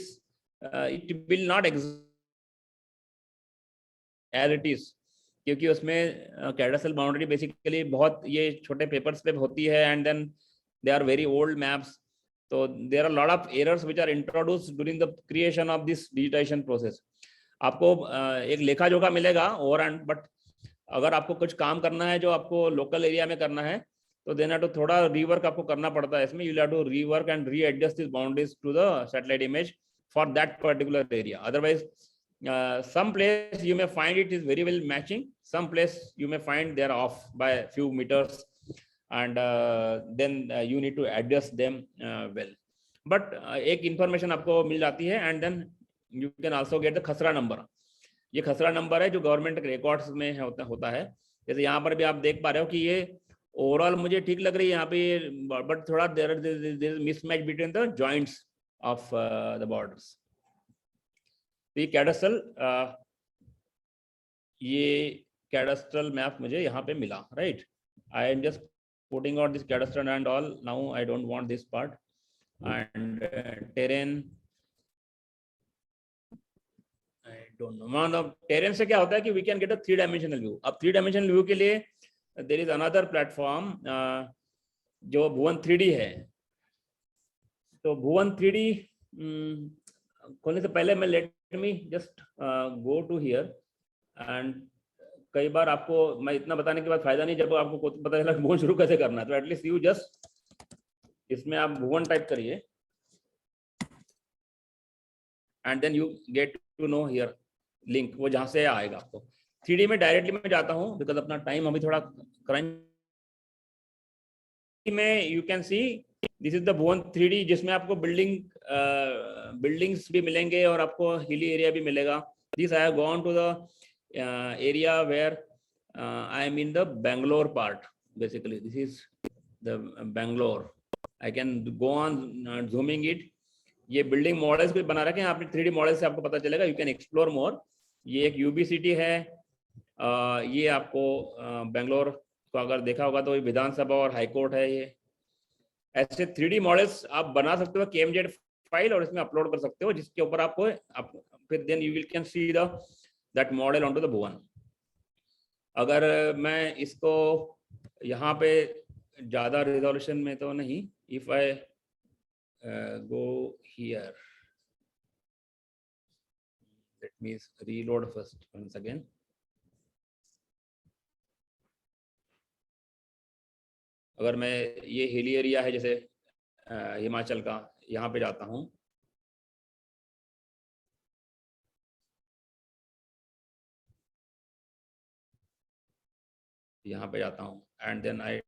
it will not as it is, क्योंकि उसमें कैडस्ट्रल बाउंड्री बेसिकली बहुत ये छोटे पेपर्स पे होती है, and then they are very old maps. So there are a lot of errors which are introduced during the creation of this digitization process. आपको एक लेखा जोखा मिलेगा ओवर एंड, बट अगर आपको कुछ काम करना है जो आपको लोकल एरिया में करना है तो देना तो थोड़ा रीवर्क आपको करना पड़ता है इसमें. You have to rework and readjust this boundaries to the satellite image for that particular area. Otherwise some place you may find it is very well matching, some place you may find they are off by a few meters, and then you need to adjust them well. But एक information आपको मिल जाती है, and then you can also get the खसरा number. ये खसरा number है जो government records में होता है. जैसे यहाँ पर भी आप देख पा रहे हो कि ये ओवरऑल मुझे ठीक लग रही है यहाँ पे, बट थोड़ा there is mismatch between the joints of the borders. ये कैडस्ट्रल मैप मुझे यहाँ पे मिला, right. I am just putting out this cadastral and all. Now I don't want this part. And terrain, I don't know. मतलब terrain से क्या होता है कि we can get a 3 dimensional view. अब 3 डायमेंशनल व्यू के लिए देयर इज अनदर प्लेटफॉर्म जो भुवन 3D है. तो भुवन 3D खोलने से पहले मैं let me just go to here. And कई बार आपको मैं इतना बताने के बाद फायदा नहीं जब आपको पता चला भुवन शुरू कैसे करना है. तो एटलीस्ट यू जस्ट इसमें आप भुवन टाइप करिए and then you get to know here link, वो जहां से आएगा आपको. 3D में डायरेक्टली मैं जाता हूँ बिकॉज अपना टाइम अभी थोड़ा क्रंच में. You can see this is the Bhuvan 3D जिसमें आपको बिल्डिंग्स भी मिलेंगे और आपको हिली एरिया भी मिलेगा. This I have gone to the area where I am in the Bangalore part. Basically this is the Bangalore. I can go on zooming it. ये बिल्डिंग मॉडल्स भी बना रखे हैं आपने 3D मॉडल से, आपको पता चलेगा. You can explore more. ये एक यूबी सिटी है. ये आपको बैंगलोर को अगर देखा होगा तो विधानसभा और हाईकोर्ट है. ये ऐसे 3D मॉडल्स आप बना सकते हो KMZ फाइल और इसमें अपलोड कर सकते हो, जिसके ऊपर आपको फिर then you will can see that model on to the Bhuvan. अगर मैं इसको यहाँ पे ज़्यादा रिजोल्यूशन में तो नहीं, if I go here, let me reload first ones again. अगर मैं ये हिली एरिया है जैसे हिमाचल का, यहाँ पे जाता हूँ. यहाँ पे जाता हूँ and then I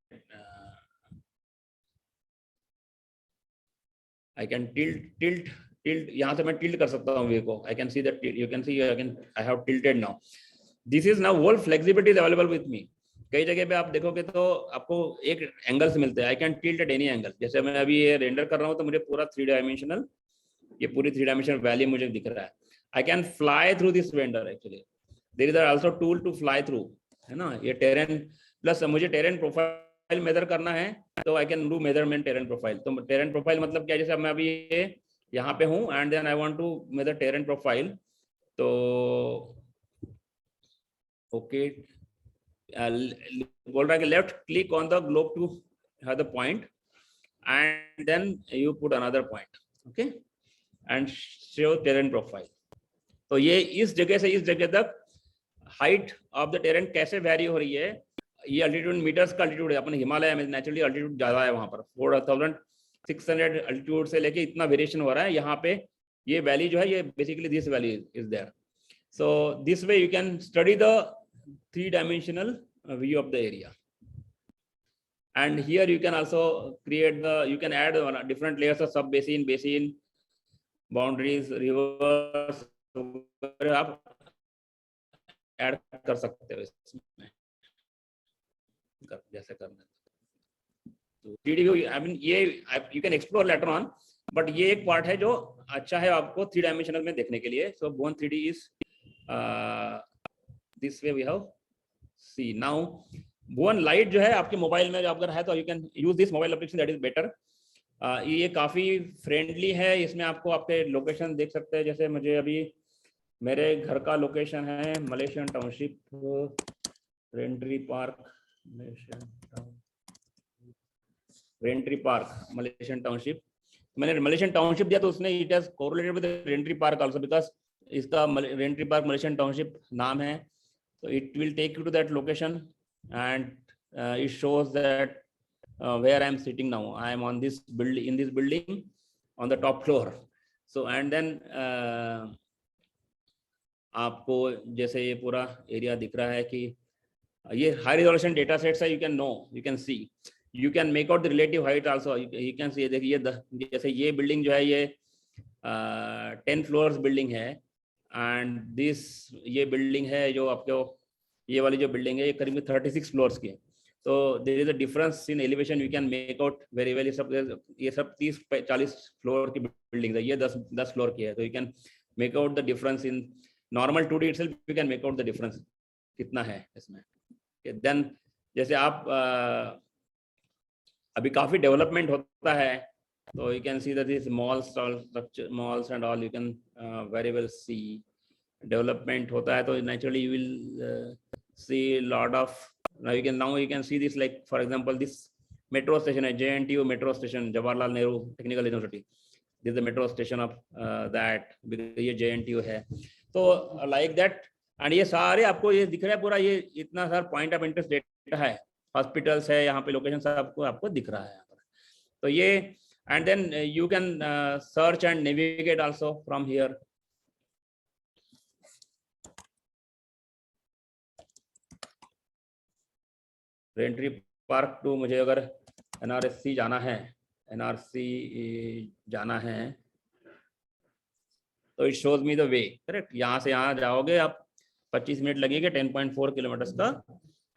can tilt. यहाँ से मैं टिल्ट कर सकता हूँ वे को. I can see that you can see I have tilted now. This is now whole flexibility is available with me. कई जगह पे आप देखोगे तो आपको एक एंगल से मिलते हैं. आई can tilt at any angle. जैसे मैं अभी ये रेंडर कर रहा हूँ तो मुझे पूरा 3 डायमेंशनल, ये पूरी 3 डायमेंशनल वैली मुझे दिख रहा है. I can fly through this vendor. Actually there is also tool to fly through, है ना. ये टेरेन प्लस मुझे टेरेन प्रोफाइल मेजर करना है तो I can do measurement terrain profile. तो टेरेन प्रोफाइल मतलब क्या, जैसे मैं अभी ये यहाँ पे हूँ and then I want to measure terrain profile. तो ओके, बोल रहा है कि left click on the globe to have the point and then you put another point. Okay, and show terrain profile. तो ये इस जगह से इस जगह तक हाइट ऑफ द टेरेन कैसे वैरी हो रही है. ये अल्टीट्यूड मीटर्स का अल्टीट्यूड है. अपने हिमालय में नेचुरली अल्टीट्यूड ज्यादा है, वहां पर 4600 अल्टीट्यूड से लेके इतना वेरिएशन हो रहा है. यहाँ पे ये वैली जो है ये basically this valley is there. So this way you can study the 3-dimensional view of the area. And here you can also create you can add different layers of sub basin, basin, boundaries, rivers. आप add कर सकते हो इसमें जैसे करना. तो 3D view, I mean ये you can explore later on, but ये एक पार्ट है जो अच्छा है आपको 3 डायमेंशनल में देखने के लिए. सो भुवन 3D is this way we have see now. Bhuvan Lite जो है आपके मोबाइल में अगर है तो you can use this mobile application, that is better. ये काफ़ी फ्रेंडली है. इसमें आपको आपके लोकेशन देख सकते हैं. जैसे मुझे अभी मेरे घर का लोकेशन है Malaysian Township, Raintree Park, Malaysian Township. मैंने मलेशियन टाउनशिप दिया तो उसने it has correlated with Raintree Park also, because इसका रेंट्री पार्क मलेशियन टाउनशिप नाम है. So it will take you to that location and it shows that where I am sitting now. I am on this building, in this building on the top floor. So and then आपको जैसे ये पूरा area दिख रहा है कि ये high resolution data sets है, you can see, you can make out the relative height also. You can see, देखिए जैसे ये बिल्डिंग जो है ये 10 floors बिल्डिंग है, एंड दिस ये बिल्डिंग है जो आपको, ये वाली जो बिल्डिंग है ये करीब 36 floors की है. तो there is a difference in elevation, you can make out very well. ये सब 30-40 फ्लोर की बिल्डिंग है, ये 10 फ्लोर की है. तो you can make out the difference in normal 2D itself. You can make out the difference कितना है इसमें. देन जैसे आप अभी काफी डेवलपमेंट होता है, तो you can see that this malls and all, you can very well see development होता है. तो naturally you will see lot of, now you can see this, like for example this metro station, JNTU metro station, Jawaharlal Nehru Technical University. This is the metro station of that, ये JNTU है. तो like that, and ये सारे आपको ये दिख रहा है पूरा, ये इतना सारा पॉइंट ऑफ इंटरेस्ट डेटा है, हॉस्पिटल्स है यहाँ पे, लोकेशन सब आपको दिख रहा है यहाँ पर. तो ये and then you can search and navigate also from here. Raintree Park to, मुझे अगर NRSC जाना है, तो it shows me the way. Correct, यहाँ से यहाँ जाओगे आप 25 मिनट लगेंगे. 10.4 किलोमीटर का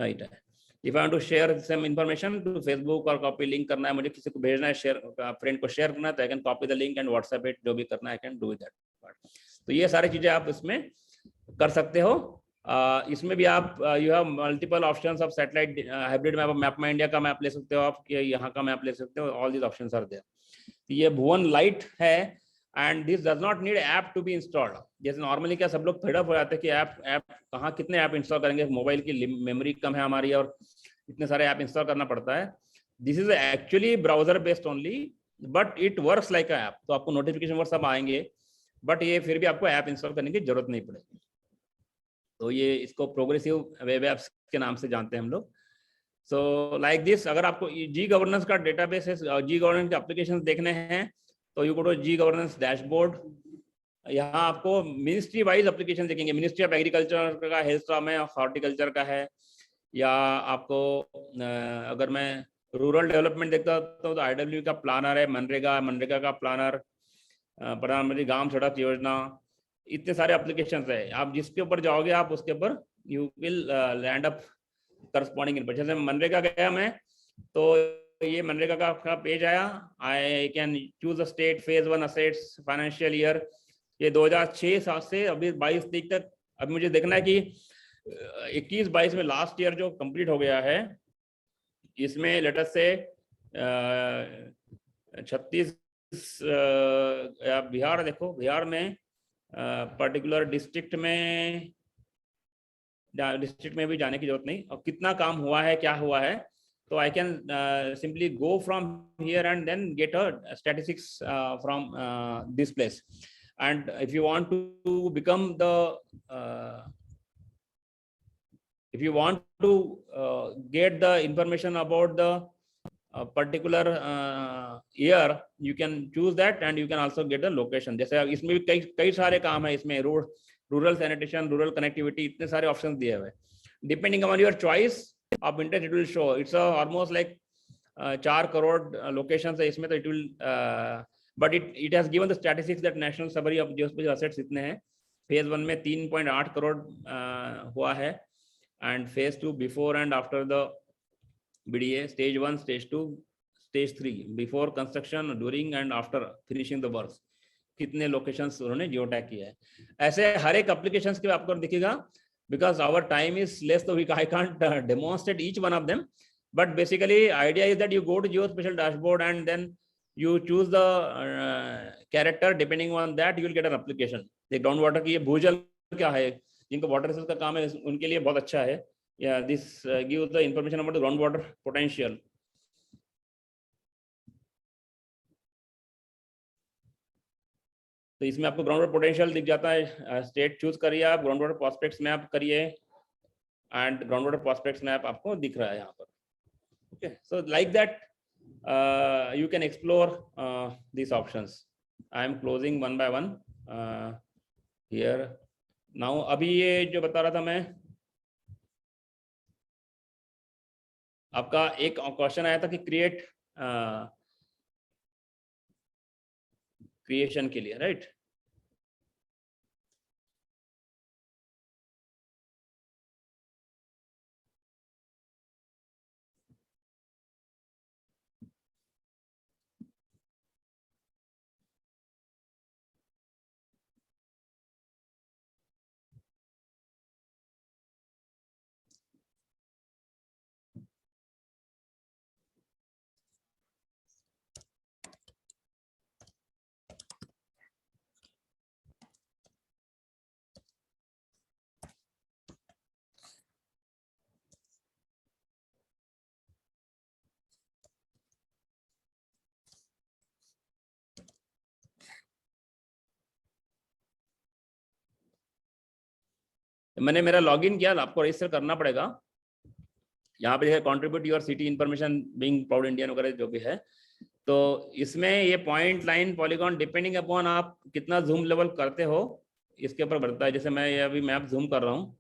हाइट है. If I want to share some information to Facebook और कॉपी लिंक करना है, मुझे किसी को भेजना है, शेयर फ्रेंड को शेयर करना है, तो I can copy the link and WhatsApp it. जो भी करना है I can do that part. तो ये सारी चीजें आप इसमें कर सकते हो. इसमें भी आप you have multiple options of satellite hybrid map. Map में इंडिया का मैप ले सकते हो आप, यहाँ का मैप ले सकते हो. All these options are there. ये भुवन लाइट है, and this does not need app to be installed. जैसे नॉर्मली क्या सब लोग फेडअप हो जाते हैं कि ऐप कहाँ कितने ऐप इंस्टॉल करेंगे, मोबाइल की मेमोरी कम है हमारी और इतने सारे ऐप इंस्टॉल करना पड़ता है. This is actually browser based only, but it works like a app. तो आपको नोटिफिकेशन वर्क सब आएंगे, बट ये फिर भी आपको ऐप इंस्टॉल करने की जरूरत नहीं पड़ेगी. तो ये इसको प्रोग्रेसिव वेब एप्स के नाम से जानते हैं हम लोग. सो लाइक दिस, अगर आपको जी गवर्नेंस का डेटाबेस है, जी गवर्नेंस के एप्लीकेशंस देखने हैं, तो you go to G governance dashboard. यहाँ आपको मिनिस्ट्री वाइज एप्लीकेशन देखेंगे. मिनिस्ट्री ऑफ एग्रीकल्चर का, हेल्थ में, हॉर्टिकल्चर का है, या आपको अगर मैं रूरल डेवलपमेंट देखता हूँ तो IW का प्लानर है, मनरेगा का प्लानर, प्रधानमंत्री ग्राम सड़क योजना, इतने सारे एप्लीकेशंस है. आप जिसके ऊपर जाओगे आप उसके ऊपर you will land up corresponding. जैसे मनरेगा गया मैं, तो ये मनरेगा का पेज आया. आई can choose the state phase 1 assets financial year. ये 2006 से अभी 22 तक. अब मुझे देखना है कि 21-22 में लास्ट ईयर जो कंप्लीट हो गया है, इसमें लेट अस से 36 बिहार देखो, बिहार में पर्टिकुलर डिस्ट्रिक्ट में भी जाने की जरूरत नहीं. और कितना काम हुआ है, क्या हुआ है, तो I can simply go from here and then get a statistics from this place. And if you want to become the if you want to get the information about the particular year, you can choose that and you can also get the location. जैसे इसमें भी कई सारे काम है इसमें, rural sanitation, rural connectivity, इतने सारे ऑप्शंस दिए हुए. Depending on your choice of interest it will show. It's almost like 4 crore locations है इसमें. तो it will but it has given the statistics that national summary of geospatial assets इतने हैं. Phase 1 में 3.8 करोड़ हुआ है, and phase 2 before and after the BDA, stage 1, stage 2, stage 3, before construction, during and after finishing the works, कितने locations उन्होंने geo tag किया है. ऐसे हर एक एप्लीकेशंस के आपको दिखेगा. Because our time is less, तो I can't demonstrate each one of them, but basically idea is that you go to geospatial dashboard and then you choose the character. Depending on that you will get an application. The ground water की ये भूजल क्या है, जिनको water resource का काम है उनके लिए बहुत अच्छा है. या this gives the information about the ground water potential. तो इसमें आपको ग्राउंड वाटर पोटेंशियल दिख जाता है. स्टेट चूज करिए आप, ग्राउंड वाटर प्रॉस्पेक्ट्स मैप करिए, and ground water prospects map आपको दिख रहा है यहाँ पर. Okay, so like that you can explore these options. I am closing one by one here. Now अभी ये जो बता रहा था मैं, आपका एक क्वेश्चन आया था कि क्रिएशन के लिए, राइट? मैंने मेरा लॉगिन किया, आपको रजिस्टर करना पड़ेगा। यहाँ पे contribute your city information being proud Indian वगैरह जो भी है, तो इसमें ये point, line, polygon depending upon आप कितना जूम लेवल करते हो इसके ऊपर बढ़ता है। जैसे मैं ये अभी मैप जूम कर रहा हूँ,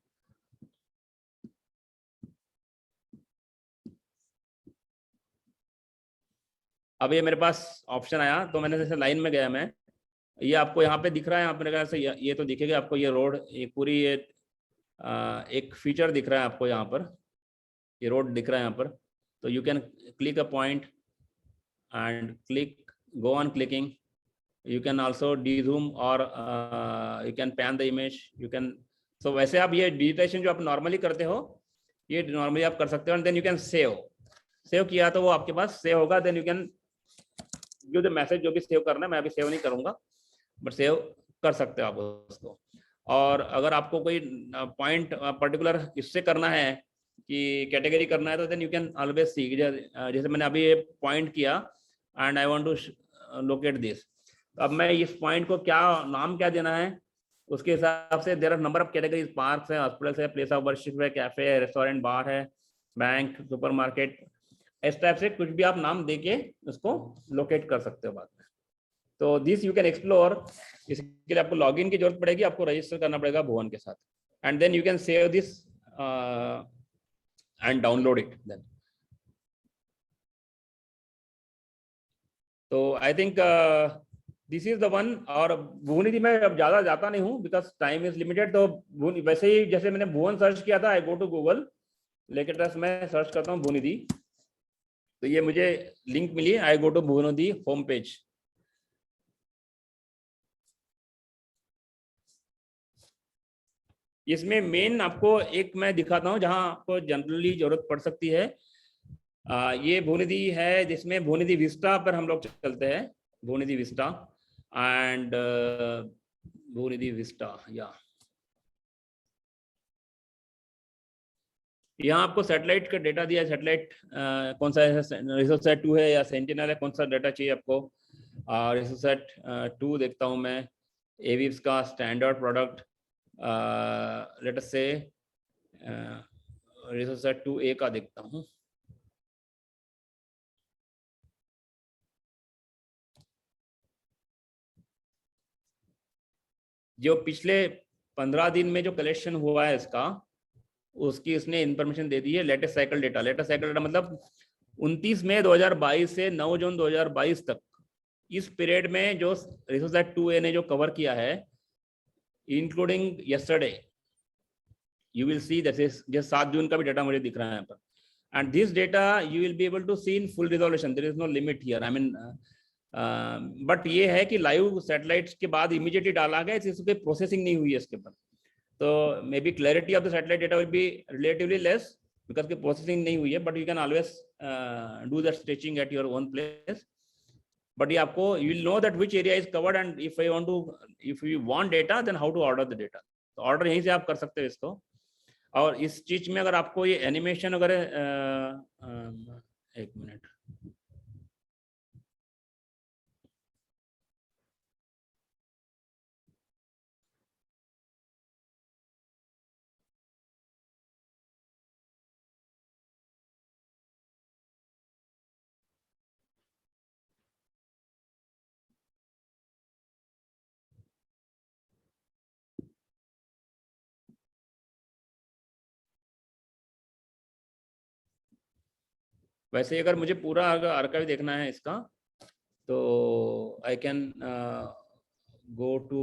अब ये मेरे पास ऑप्शन आया तो मैंने जैसे लाइन में गया मैं, ये आपको यहाँ पे दिख रहा है, यहाँ पे मेरे ख्याल से ये तो दिखेगा आपको, ये रोड, ये पूरी ये एक फीचर दिख रहा है आपको, यहाँ पर ये रोड दिख रहा है यहाँ पर। तो you can click a point and go on clicking. You can also de-zoom or you can pan the image. You can, so वैसे आप ये डिजिटेशन जो आप नॉर्मली करते हो, ये नॉर्मली आप कर सकते हो। And then you can save किया तो वो आपके पास सेव होगा। Then you can give the message जो भी सेव करना है, मैं अभी सेव नहीं करूंगा, बट सेव कर सकते हो आप उसको। और अगर आपको कोई पॉइंट पर्टिकुलर इससे करना है कि कैटेगरी करना है, तो then you can always see, जैसे मैंने अभी ये पॉइंट किया and I want to locate this. अब मैं इस पॉइंट को क्या नाम क्या देना है, उसके हिसाब से there are number of categories, parks है, हॉस्पिटल्स है, प्लेस ऑफ वर्शिप है, कैफे है, रेस्टोरेंट, बार है, बैंक, सुपरमार्केट, इस टाइप से कुछ भी आप नाम देके उसको लोकेट कर सकते हो बाद में। तो दिस यू कैन एक्सप्लोर। इसके लिए आपको लॉगिन की जरूरत पड़ेगी, आपको रजिस्टर करना पड़ेगा भुवन के साथ, and then you can save this and download it then. तो I think this is the one. और भुवन जी मैं अब ज्यादा जाता नहीं हूँ बिकॉज टाइम इज लिमिटेड। तो वैसे ही जैसे मैंने भुवन सर्च किया था, आई गो टू गूगल, लेकिन मैं सर्च करता हूँ भुवन दी, तो ये मुझे लिंक मिली, I go to Bhuvan the home page. इसमें मेन आपको एक मैं दिखाता हूँ जहां आपको जनरली जरूरत पड़ सकती है। ये भुवनिधि है, जिसमें भुवनिधि विस्टा पर हम लोग चलते हैं, भुवनिधि विस्टा एंड भुवनिधि विस्टा। यहाँ आपको सैटेलाइट का डेटा दिया है, सैटेलाइट कौन सा है, रिसोसेट 2 है या सेंटिनल है, कौन सा डेटा चाहिए आपको। रिसोसेट 2 देखता हूँ मैं, एविप्स का स्टैंडर्ड प्रोडक्ट, लेट अस से रिसोसेट 2A का देखता हूँ। जो पिछले 15 दिन में जो कलेक्शन हुआ है इसका, उसकी इसने इंफॉर्मेशन दे दी है। Latest cycle data, latest cycle data मतलब 29 मई 2022 से 9 जून 2022 तक, इस पीरियड में जो रिसोसेट 2A ने जो कवर किया है, including yesterday, you will see that is just 7 जून का भी डेटा मुझे दिख रहा है यहाँ पर। and this data you will be able to see in full resolution, there is no limit here, I mean but ये है कि लाइव सैटेलाइट्स के बाद इमीडिएटली डाला गया, इसकी प्रोसेसिंग नहीं हुई है इसके ऊपर, तो maybe clarity of the satellite data will be relatively less because की प्रोसेसिंग नहीं हुई है, but you can always do that stitching at your own place. But ये आपको you will know that which area is covered and if you want data then how to order the data. तो order यहीं से आप कर सकते हो इसको। और इस चीज में अगर आपको ये एनिमेशन वगैरह, एक मिनट, वैसे अगर मुझे पूरा अगर आर्काइव देखना है इसका, तो I can go to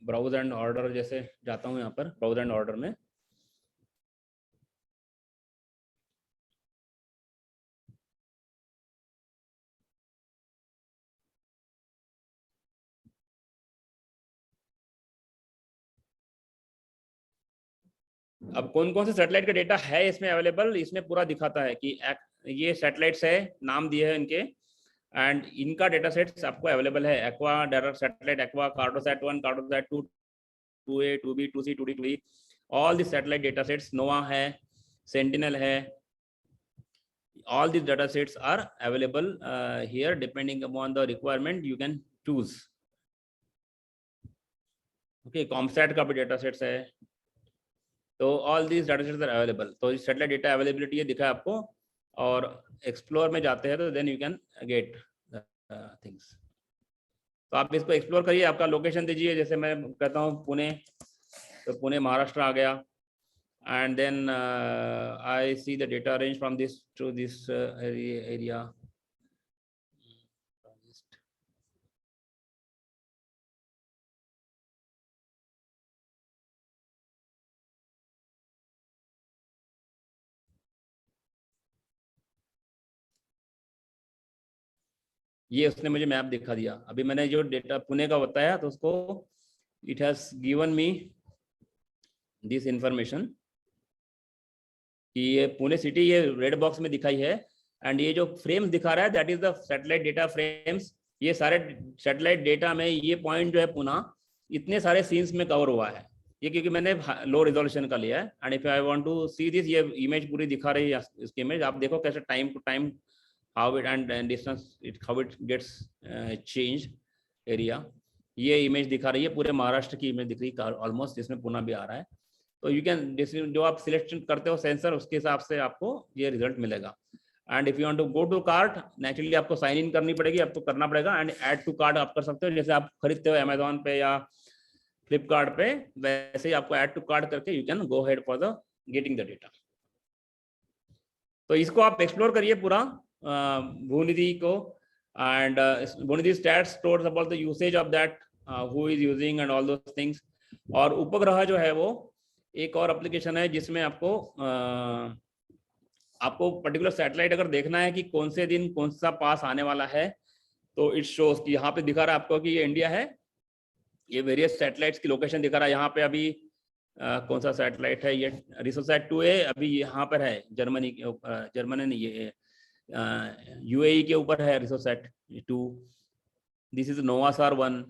browse and order, जैसे जाता हूँ यहाँ पर ब्राउज एंड ऑर्डर में। अब कौन कौन से सैटेलाइट का डेटा है इसमें अवेलेबल, इसमें पूरा दिखाता है कि ये सैटेलाइट्स है, नाम दिए हैं इनके, एंड इनका डेटा सेट्स आपको अवेलेबल है। Aqua direct satellite, Aqua, Cartosat 1, Cartosat 2, 2A, 2B, 2C, 2D, 2E, all the satellite data sets, Nova है, सेंटिनल है, all these data sets are available here. Depending upon the requirement you can choose. Okay, ComSat का भी data sets है, तो all these data sets are available. तो satellite data availability ये दिखा है आपको, और एक्सप्लोर में जाते हैं तो then you can get things. तो आप इसको एक्सप्लोर करिए, आपका लोकेशन दीजिए, जैसे मैं कहता हूँ पुणे, तो पुणे महाराष्ट्र आ गया, and then I see the data range from this to this area. ये उसने मुझे मैप दिखा दिया। अभी मैंने जो डेटा पुणे का बताया तो उसको it has given me this information कि ये पुणे सिटी ये रेड बॉक्स में दिखाई है, एंड ये जो फ्रेम्स दिखा रहा है that is the satellite data frames. ये सारे सैटेलाइट डेटा में ये पॉइंट जो है पुणे, इतने सारे सीन्स में कवर हुआ है ये, क्योंकि मैंने लो रिजोल्यूशन का लिया है। And if I want to see this, ये इमेज पूरी दिखा रही है इसकी इमेज। आप देखो कैसे time to time how it and distance it how it gets change area. ये इमेज दिखा रही है, पूरे महाराष्ट्र की इमेज दिख रही है ऑलमोस्ट, जिसमें पुणे भी आ रहा है। तो यू कैन जो आप सिलेक्शन करते हो सेंसर, उसके हिसाब से आपको ये रिजल्ट मिलेगा। And if you want to go to cart, naturally आपको साइन इन करनी पड़ेगी, आपको करना पड़ेगा। एंड ऐड टू कार्ट आप कर सकते हो, जैसे आप खरीदते हो अमेजोन पे या फ्लिपकार्ट पे, वैसे ही आपको ऐड टू कार्ट करके you can go head for the getting the data. तो इसको आप एक्सप्लोर करिए पूरा भूनिधि को, and Bhoonidhi stats stores about the usage of that, who is using and all those things. और उपग्रह जो है वो एक और एप्लीकेशन है जिसमें आपको पर्टिकुलर सैटेलाइट अगर देखना है कि कौन से दिन कौन सा पास आने वाला है, तो इट शोज कि यहाँ पे दिखा रहा है आपको कि ये इंडिया है, ये वेरियस सैटेलाइट्स की लोकेशन दिखा रहा है। यहाँ पे अभी कौन सा सैटेलाइट है, ये रिसोसैट 2A अभी यहाँ पर है, जर्मनी के ऊपर, जर्मनी नहीं, ये UAE के ऊपर है रिसोसैट 2। दिस इज नोवासार 1,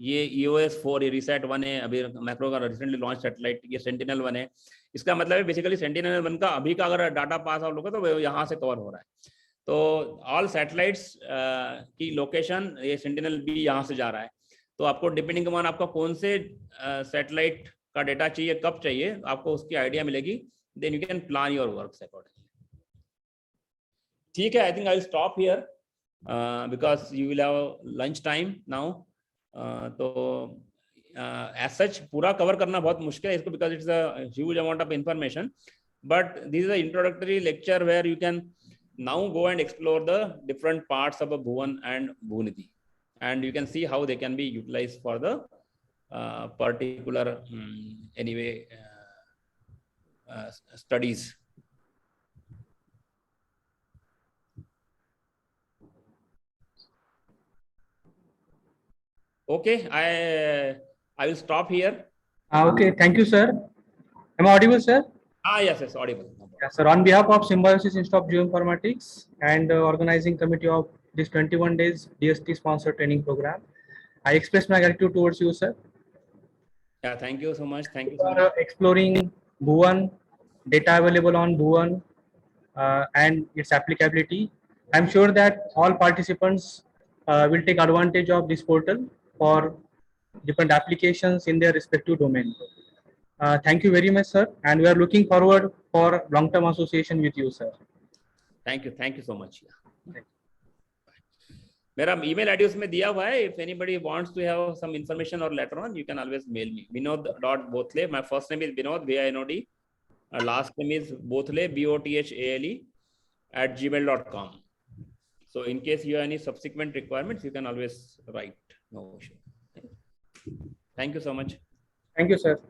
ये EOS 4, ये रिसैट 1 है, अभी मैक्रो का रिसेंटली लॉन्च सैटेलाइट, ये सेंटिनल 1 है। इसका मतलब है बेसिकली सेंटिनल 1 का अभी का अगर डाटा पास आउट होगा तो वो यहाँ से कवर हो रहा है। तो ऑल सैटेलाइट्स की लोकेशन, ये सेंटिनल भी यहाँ से जा रहा है। तो आपको डिपेंडिंग अपॉन आपका कौन से सैटेलाइट का डेटा चाहिए, कब चाहिए, आपको उसकी आइडिया मिलेगी। Then you can plan your work accordingly. ठीक है, I think I will stop here because you will have lunch time now. तो एज सच पूरा कवर करना बहुत मुश्किल है इसको, because it's a huge amount of information, but this is a introductory lecture where you can now go and explore the different parts of a Bhuvan and Bhoonidhi, and you can see how they can be utilized for the particular anyway studies. Okay, I will stop here. Okay, thank you, sir. Am I audible, sir? Yes, audible. Yes, sir. On behalf of Symbiosis Institute of Geoinformatics and organizing committee of this 21 days DST sponsored training program, I express my gratitude towards you, sir. Yeah, thank you so much. Thank you so For much. exploring Bhuvan, data available on Bhuvan and its applicability. I'm sure that all participants will take advantage of this portal for different applications in their respective domain. Thank you very much, sir, and we are looking forward for long-term association with you, sir. Thank you so much. मेरा email address में दिया हुआ है. If anybody wants to have some information or later on, you can always mail me. Vinod.Bothale. My first name is Vinod, Vinod. Last name is Bothale, Bothale. bhuvan@gmail.com. So in case you have any subsequent requirements, you can always write. No issue. Thank you so much. Thank you, sir.